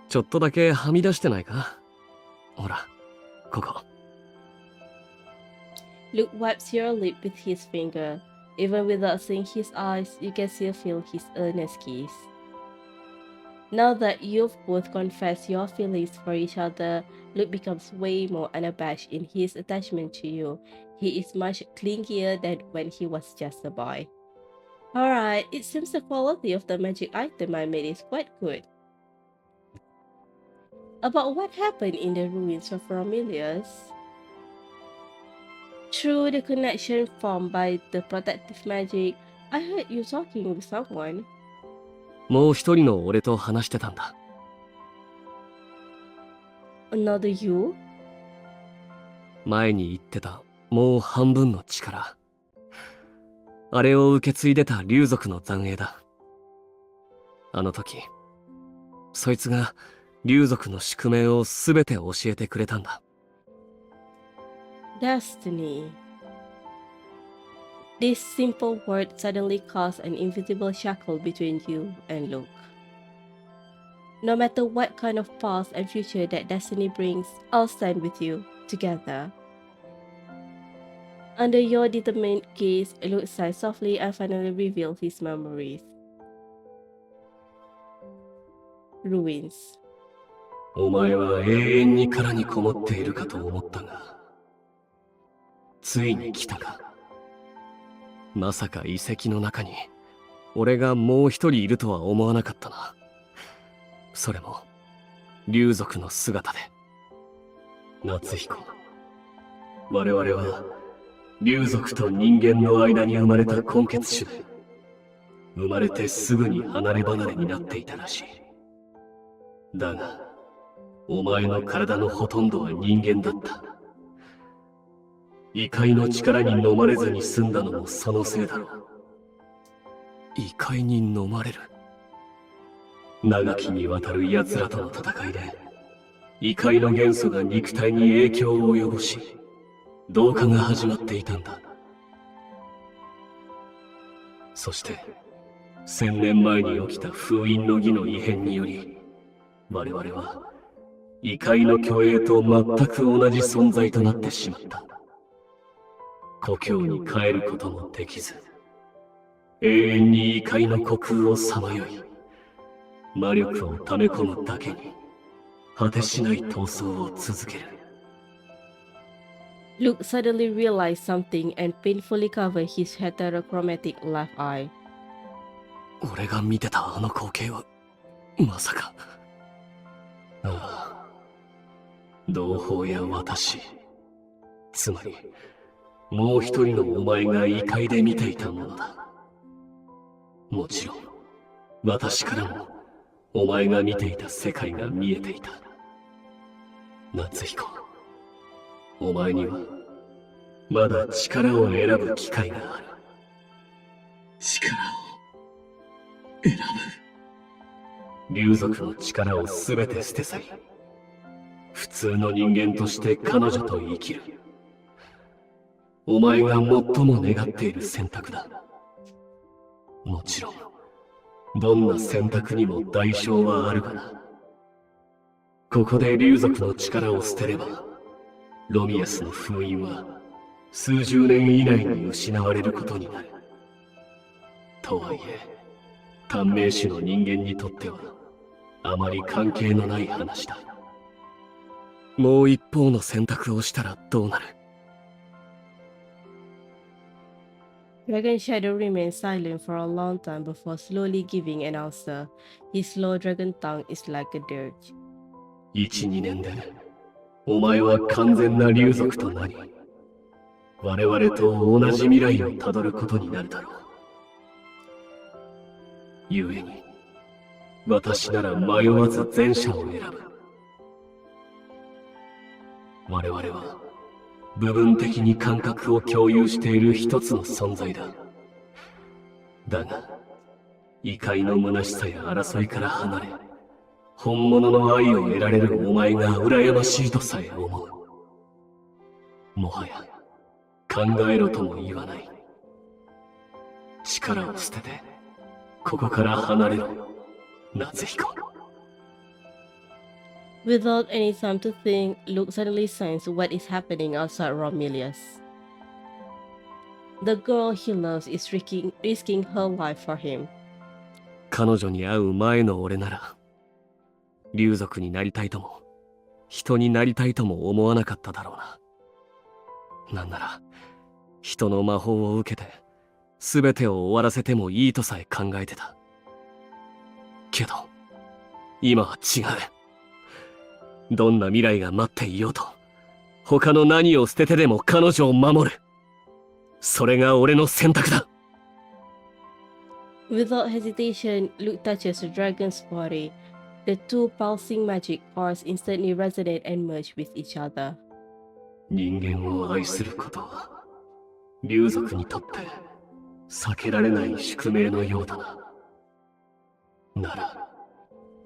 [SPEAKER 1] ちょっとだけはみ出してないか？ほら、ここ。
[SPEAKER 2] Luke wipes your lip with his finger. Even without seeing his eyes, you can still feel his earnest kiss. Now that you've both confessed your feelings for each other, Luke becomes way more unabashed in his attachment to you. He is much clingier than when he was just a boy. Alright, it seems the quality of the magic item I made is quite good. About what happened in the ruins of Romulus? Through the connection formed by the protective magic, I heard you talking with someone.
[SPEAKER 1] もう一人の俺と話してたんだ。
[SPEAKER 2] Another you?
[SPEAKER 1] 前に言ってたもう半分の力。あれを受け継いでた竜族の残影だ。あの時、そいつが竜族の宿命をすべて教えてくれたんだ。
[SPEAKER 2] Destiny. This simple word suddenly caused an invisible shackle between you and Luke. No matter what kind of past and future that destiny brings, I'll stand with you, together. Under your determined gaze, Luke sighed softly and finally revealed his memories. Ruins.
[SPEAKER 1] お前は永遠に殻にこもっているかと思ったが、ついに来たか。まさか遺跡の中に俺がもう一人いるとは思わなかったな。それも竜族の姿で。夏彦、我々は竜族と人間の間に生まれた根血種で、生まれてすぐに離れ離れになっていたらしい。だがお前の体のほとんどは人間だった。異界の力に飲まれずに済んだのもそのせいだろう。異界に飲まれる。長きにわたる奴らとの戦いで、異界の元素が肉体に影響を及ぼし、同化が始まっていたんだ。そして、1000年前に起きた封印の儀の異変により、我々は異界の巨栄と全く同じ存在となってしまった。故郷に帰ることもできず、永遠に異界の虚空をさまよい、魔力を溜め込むだけに、果てしない闘争を続ける。
[SPEAKER 2] Luke suddenly realized something and painfully covered his heterochromatic left eye.
[SPEAKER 1] 俺が見てたあの光景は、まさか。ああ。同胞や私。つまり、もう一人のお前が異界で見ていたものだ。もちろん、私からも、お前が見ていた世界が見えていた。夏彦、お前には、まだ力を選ぶ機会がある。力を、選ぶ。竜族の力をすべて捨て去り、普通の人間として彼女と生きる。お前が最も願っている選択だ。もちろん、どんな選択にも代償はあるがな。ここで竜族の力を捨てれば、ロミアスの封印は数十年以内に失われることになる。とはいえ、短命種の人間にとっては、あまり関係のない話だ。もう一方の選択をしたらどうなる？
[SPEAKER 2] Dragon Shadow remained silent for a long time before slowly giving an answer. His slow dragon tongue is like a dirge.
[SPEAKER 1] 1、2年で、お前は完全な竜族となり、我々と同じ未来をたどることになるだろう。故に、私なら迷わず前者を選ぶ。我々は、部分的に感覚を共有している一つの存在だ。だが、異界の虚しさや争いから離れ、本物の愛を得られるお前が羨ましいとさえ思う。もはや、考えろとも言わない。力を捨てて、ここから離れろ、夏彦。
[SPEAKER 2] Without any time to think, Luke suddenly sensed what is happening outside Romulus. The girl he loves is risking her life for him.
[SPEAKER 1] 彼女に会う前の俺なら、竜族になりたいとも、人になりたいとも思わなかっただろうな。なんなら、人の魔法を受けて、すべてを終わらせてもいいとさえ考えてた。けど、今は違う。どんな未来が待っていようと、他の何を捨ててでも彼女を守る。それが俺の選択だ。
[SPEAKER 2] Without hesitation, Luke touches the dragon's body. The two pulsing magic cores instantly resonate and merge with each other.
[SPEAKER 1] 人間を愛することは、竜族にとって避けられない宿命のようだな。なら、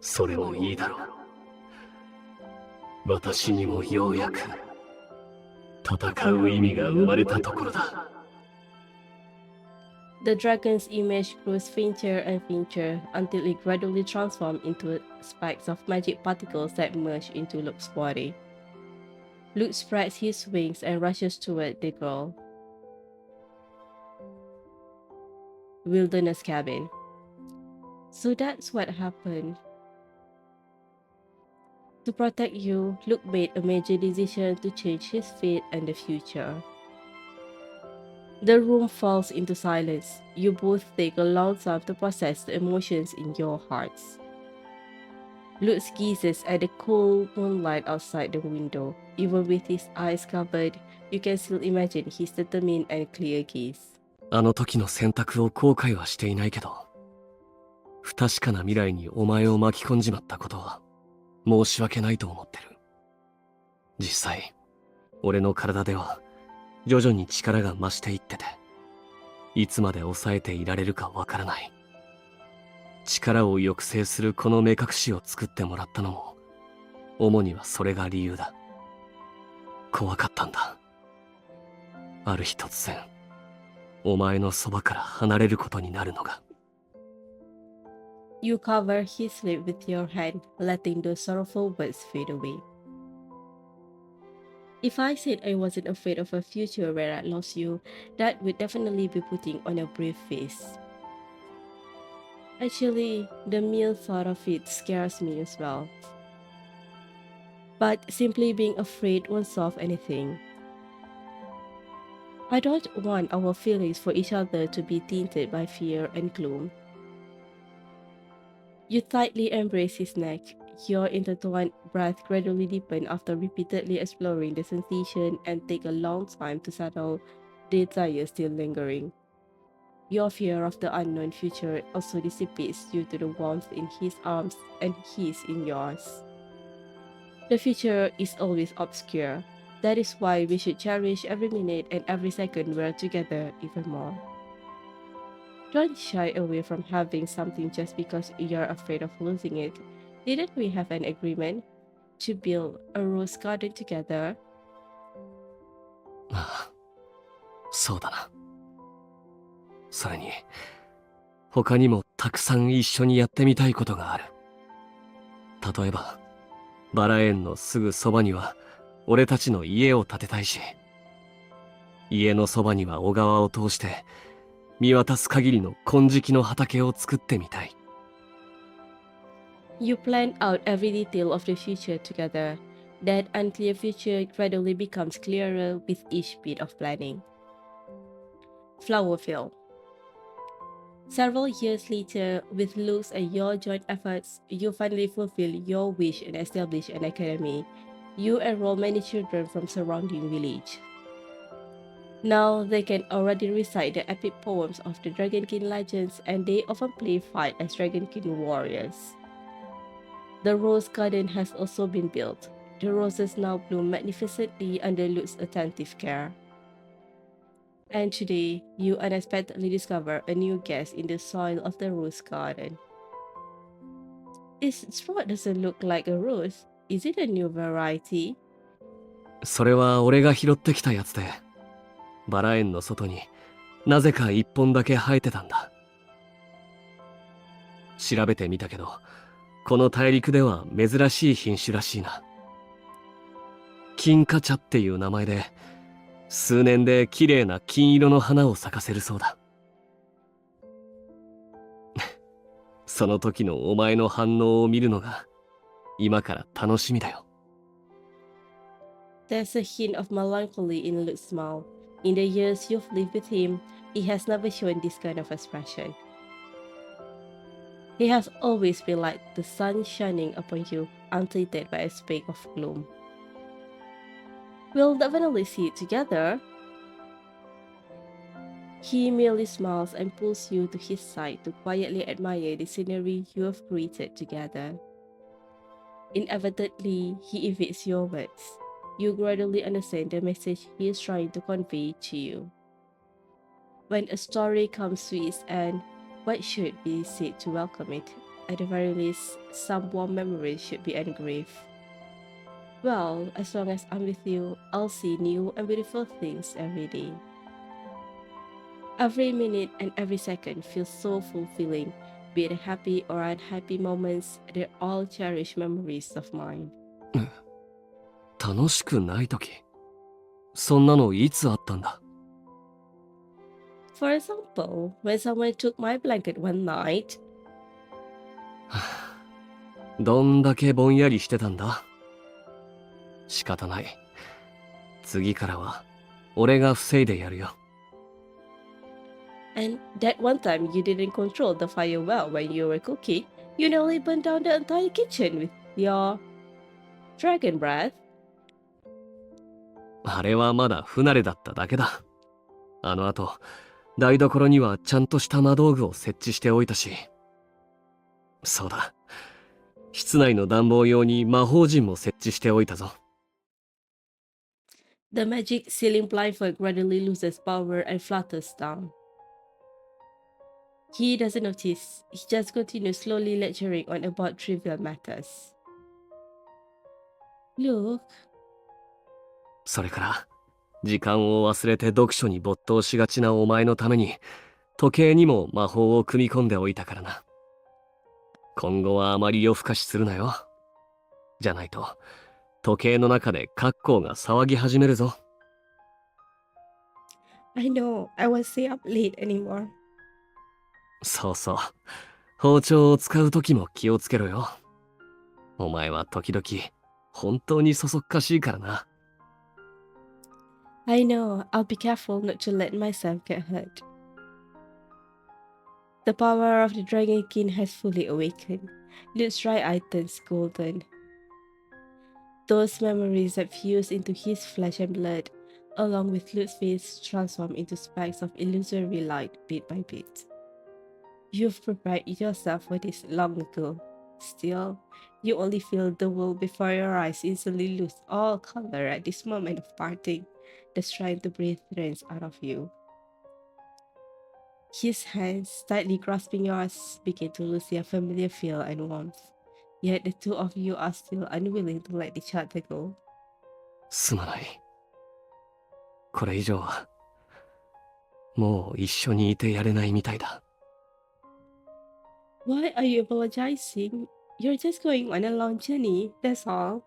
[SPEAKER 1] それもいいだろう。私にもようやく戦う意味が生まれたところだ。
[SPEAKER 2] The dragon's image grows fainter and fainter until it gradually transforms into spikes of magic particles that merge into Luke's body. Luke spreads his wings and rushes toward the girl. Wilderness cabin. So that's what happened. To protect you, Luke made a major decision to change his fate and the future. The room falls into silence. You both take a long time to process the emotions in your hearts. Luke gazes at the cold moonlight outside the window. Even with his eyes covered, you can still imagine his determined and clear gaze.
[SPEAKER 1] あの時の選択を後悔はしていないけど、不確かな未来にお前を巻き込んじまったことは申し訳ないと思ってる。実際、俺の体では徐々に力が増していってて、いつまで抑えていられるかわからない。力を抑制するこの目隠しを作ってもらったのも、主にはそれが理由だ。怖かったんだ。ある日突然、お前のそばから離れることになるのが。
[SPEAKER 2] You cover his lip with your hand, letting those sorrowful words fade away. If I said I wasn't afraid of a future where I lost you, that would definitely be putting on a brave face. Actually, the mere thought of it scares me as well. But simply being afraid won't solve anything. I don't want our feelings for each other to be tainted by fear and gloom. You tightly embrace his neck. Your intertwined breath gradually deepen after repeatedly exploring the sensation and take a long time to settle the desire still lingering. Your fear of the unknown future also dissipates due to the warmth in his arms and his in yours. The future is always obscure. That is why we should cherish every minute and every second we're together even more. Don't shy away from having something just because you're afraid of losing it. Didn't we have an agreement to build a rose garden together?
[SPEAKER 1] ああ、そうだな。それに、他にもたくさん一緒にやってみたいことがある。例えば、バラ園のすぐそばには俺たちの家を建てたいし、家のそばには小川を通して見渡す限りの金色の畑を作ってみたい。
[SPEAKER 2] You plan out every detail of the future together. That unclear future gradually becomes clearer with each bit of planning. Flowerville. Several years later, with Luke's and your joint efforts, you finally fulfill your wish and establish an academy. You enroll many children from surrounding village. Now they can already recite the epic poems of the Dragon King legends, and they often play fight as Dragon King warriors. The rose garden has also been built. The roses now bloom magnificently under Luke's attentive care. And today, you unexpectedly discover a new guest in the soil of the rose garden. Its spot doesn't look like a rose. Is it a new variety?
[SPEAKER 1] それは俺が拾ってきたやつで、バラ園の外になぜか一本だけ生えてたんだ。調べてみたけど、この大陸では珍しい品種らしいな。金花茶っていう名前で、数年で綺麗な金色の花を咲かせるそうだ。その時のお前の反応を見るのが今から楽しみだよ。
[SPEAKER 2] There's a hint of melancholy in Luke's smile. In the years you've lived with him, he has never shown this kind of expression. He has always been like the sun shining upon you, untainted by a speck of gloom. We'll definitely see it together. He merely smiles and pulls you to his side to quietly admire the scenery you have created together. Inevitably, he evades your words. You gradually understand the message he is trying to convey to you. When a story comes to its end, what should be said to welcome it? At the very least, some warm memories should be engraved. Well, as long as I'm with you, I'll see new and beautiful things every day. Every minute and every second feels so fulfilling, be it happy or unhappy moments, they're all cherished memories of mine.
[SPEAKER 1] 楽しくない時、そんなのいつあったんだ。
[SPEAKER 2] For example, when someone took my blanket one night,
[SPEAKER 1] どんだけぼんやりしてたんだ。仕方ない。次からは俺が防いでやるよ。
[SPEAKER 2] and that one time you didn't control the fire well when you were cooking, you nearly burned down the entire kitchen with your dragon breath.
[SPEAKER 1] あれはまだ不慣れだっただけだ。あの後、台所にはちゃんとした魔道具を設置しておいたし。そうだ。室内の暖房用に魔法陣も設置しておいたぞ。
[SPEAKER 2] The magic ceiling blindfold gradually loses power and flutters down. He doesn't notice, he just continues slowly lecturing on about trivial matters. Look,
[SPEAKER 1] それから、時間を忘れて読書に没頭しがちなお前のために、時計にも魔法を組み込んでおいたからな。今後はあまり夜更かしするなよ。じゃないと、時計の中でカッコウが騒ぎ始めるぞ。
[SPEAKER 2] I know, I won't stay up late anymore.
[SPEAKER 1] そうそう。包丁を使う時も気をつけろよ。お前は時々、本当にそそっかしいからな。
[SPEAKER 2] I know, I'll be careful not to let myself get hurt. The power of the Dragon King has fully awakened. Luke's right eye turns golden. Those memories that fuse into his flesh and blood, along with Luke's face, transform into specks of illusory light bit by bit. You've prepared yourself for this long ago. Still, you only feel the world before your eyes instantly lose all color at this moment of parting, that's trying to breathe strength out of you. His hands, tightly grasping yours, begin to lose their familiar feel and warmth. Yet the two of you are still unwilling to let each other go.
[SPEAKER 1] すまない。これ以上は、もう一緒にいてやれないみたいだ。
[SPEAKER 2] Why are you apologizing? You're just going on a long journey, that's all.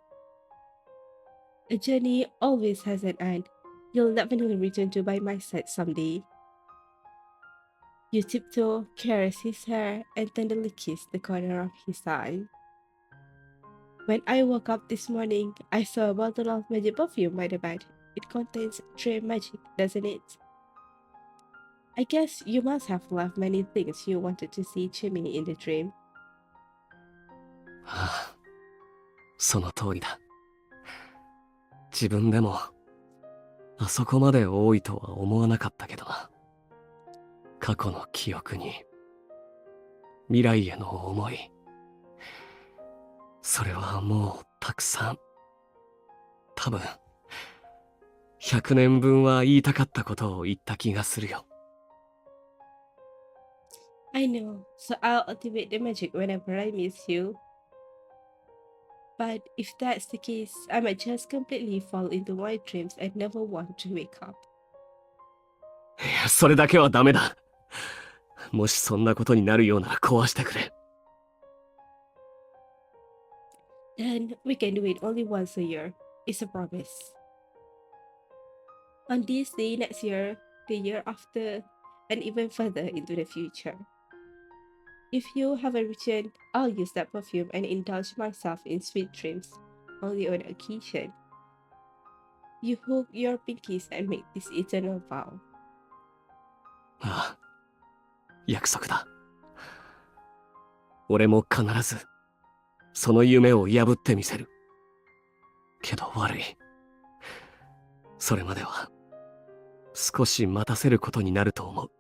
[SPEAKER 2] A journey always has an end. You'll definitely return to by my side someday. You tiptoe, caress his hair, and tenderly kiss the corner of his eye. When I woke up this morning, I saw a bottle of magic perfume by the bed. It contains dream magic, doesn't it? I guess you must have left many things you wanted to see to me in the dream.
[SPEAKER 1] はあ、その通りだ。自分でも、あそこまで多いとは思わなかったけどな。過去の記憶に、未来への思い。それはもうたくさん。多分、100年分は言いたかったことを言った気がするよ。
[SPEAKER 2] I know, so I'll activate the magic whenever I miss you. But if that's the case, I might just completely fall into my dreams and never want to wake up.
[SPEAKER 1] いや、それだけはダメだ。もしそんなことになるようなら壊してくれ。
[SPEAKER 2] Then we can do it only once a year. It's a promise. On this day next year, the year after, and even further into the future. If you haven't returned, I'll use that perfume and indulge myself in sweet dreams, only on occasion. You hook your pinkies and make this eternal vow.
[SPEAKER 1] ああ、約束だ。俺も必ず、その夢を破ってみせる。けど悪い。それまでは、少し待たせることになると思う。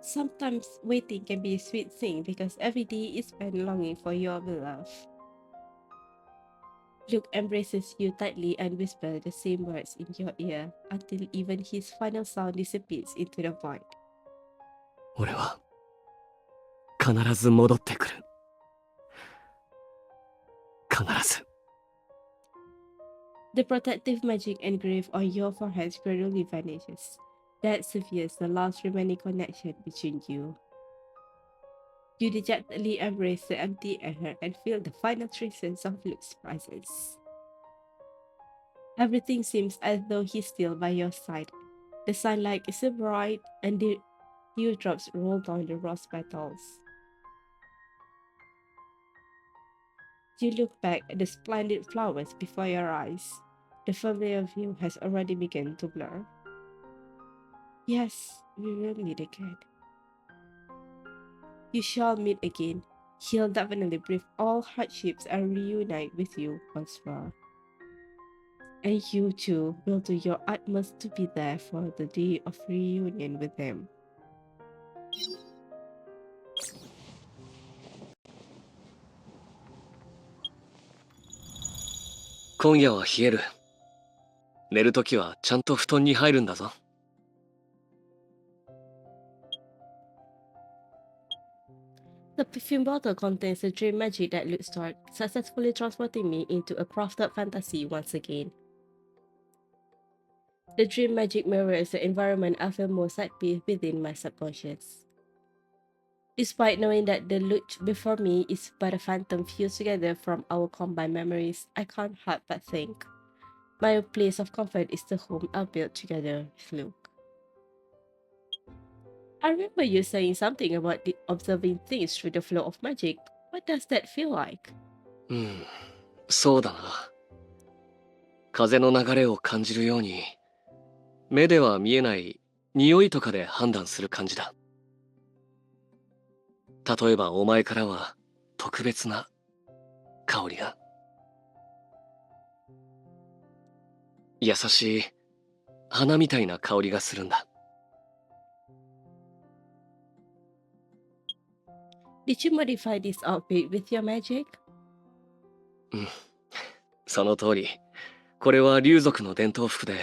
[SPEAKER 2] Sometimes waiting can be a sweet thing because every day is spent longing for your beloved. Luke embraces you tightly and whispers the same words in your ear until even his final sound disappears into the void.
[SPEAKER 1] 俺は、必ず戻ってくる。必ず。
[SPEAKER 2] The protective magic engraved on your forehead gradually vanishes. That severes the last remaining connection between you. You dejectedly embrace the empty air and feel the final traces of Luke's presence. Everything seems as though he's still by your side. The sunlight is so bright and the dewdrops roll down the rose petals. You look back at the splendid flowers before your eyes. The familiar view has already begun to blur. Yes, we will meet again. You shall meet again. He'll definitely brave all hardships and reunite with you once more. And you too will do your utmost to be there for the day of reunion with him.
[SPEAKER 1] 今夜は冷える。寝るときはちゃんと布団に入るんだぞ。
[SPEAKER 2] The perfume bottle contains the dream magic that Luke stored, successfully transporting me into a crafted fantasy once again. The dream magic mirrors the environment I feel most at peace within my subconscious. Despite knowing that the Luke before me is but a phantom fused together from our combined memories, I can't help but think. My place of comfort is the home I built together with Luke. I remember you saying something about observing things through the flow of magic. What does that feel like?
[SPEAKER 1] そうだな。風の流れを感じるように、目では見えない匂いとかで判断する感じだ。例えばお前からは特別な香りが。優しい花みたいな香りがするんだ。
[SPEAKER 2] Did you modify this outfit with your magic?
[SPEAKER 1] その通り。これは竜族の伝統服で、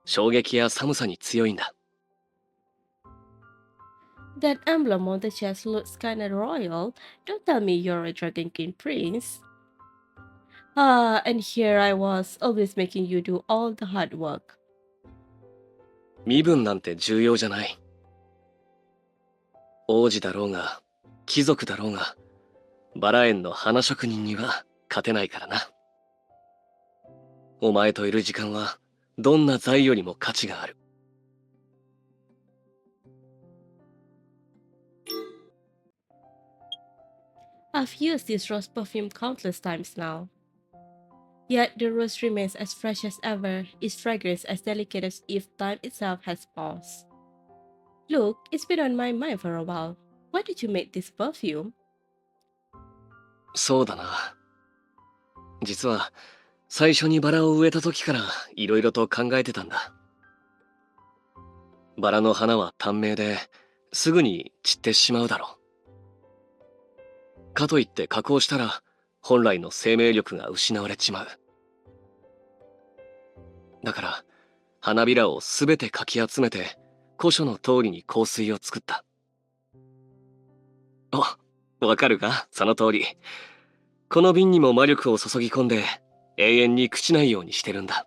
[SPEAKER 1] 衝撃や寒さに強いんだ。
[SPEAKER 2] That emblem on the chest looks kinda royal. Don't tell me you're a Dragon King prince. Ah, and here I was, always making you do all the hard work.
[SPEAKER 1] 身分なんて重要じゃない。王子だろうが、貴族だろうが、バラ園の花職人には勝てないからな。お前といる時間は、どんな財よりも価値がある。
[SPEAKER 2] I've used this rose perfume countless times now. Yet the rose remains as fresh as ever, its fragrance as delicate as if time itself has paused. Look, it's been on my mind for a while. Why did you make this perfume?
[SPEAKER 1] そうだな。実は、最初にバラを植えた時からいろいろと考えてたんだ。バラの花は短命ですぐに散ってしまうだろう。かといって加工したら本来の生命力が失われちまう。だから花びらをすべてかき集めて古書の通りに香水を作った。あ、わかるか？その通り。この瓶にも魔力を注ぎ込んで永遠に朽ちないようにしてるんだ。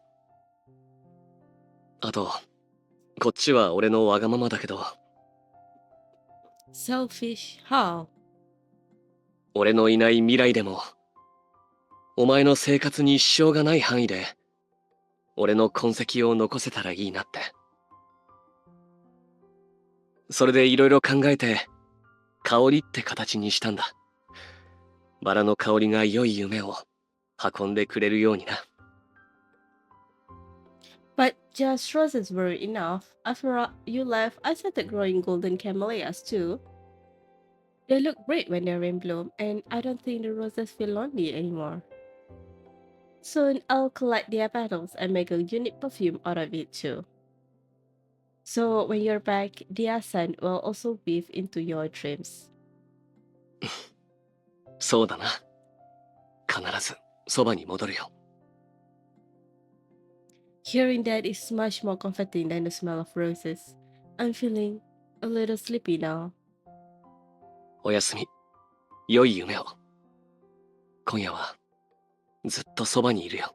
[SPEAKER 1] あと、こっちは俺のわがままだけど、
[SPEAKER 2] Selfish? How?
[SPEAKER 1] 俺のいない未来でも、お前の生活に支障がない範囲で、俺の痕跡を残せたらいいなって。それでいろいろ考えて、香りって形にしたんだ。バラの香りが良い夢を運んでくれるようにな。
[SPEAKER 2] But just roses were enough. After you left, I started growing golden camellias too. They look great when they're in bloom, and I don't think the roses feel lonely anymore. Soon, I'll collect their petals and make a unique perfume out of it too. So, when you're back, their scent will also weave into your dreams.
[SPEAKER 1] そうだな。必ずそばに戻るよ。
[SPEAKER 2] Hearing that is much more comforting than the smell of roses. I'm feeling a little sleepy now.
[SPEAKER 1] おやすみ。良い夢を。今夜はずっとそばにいるよ。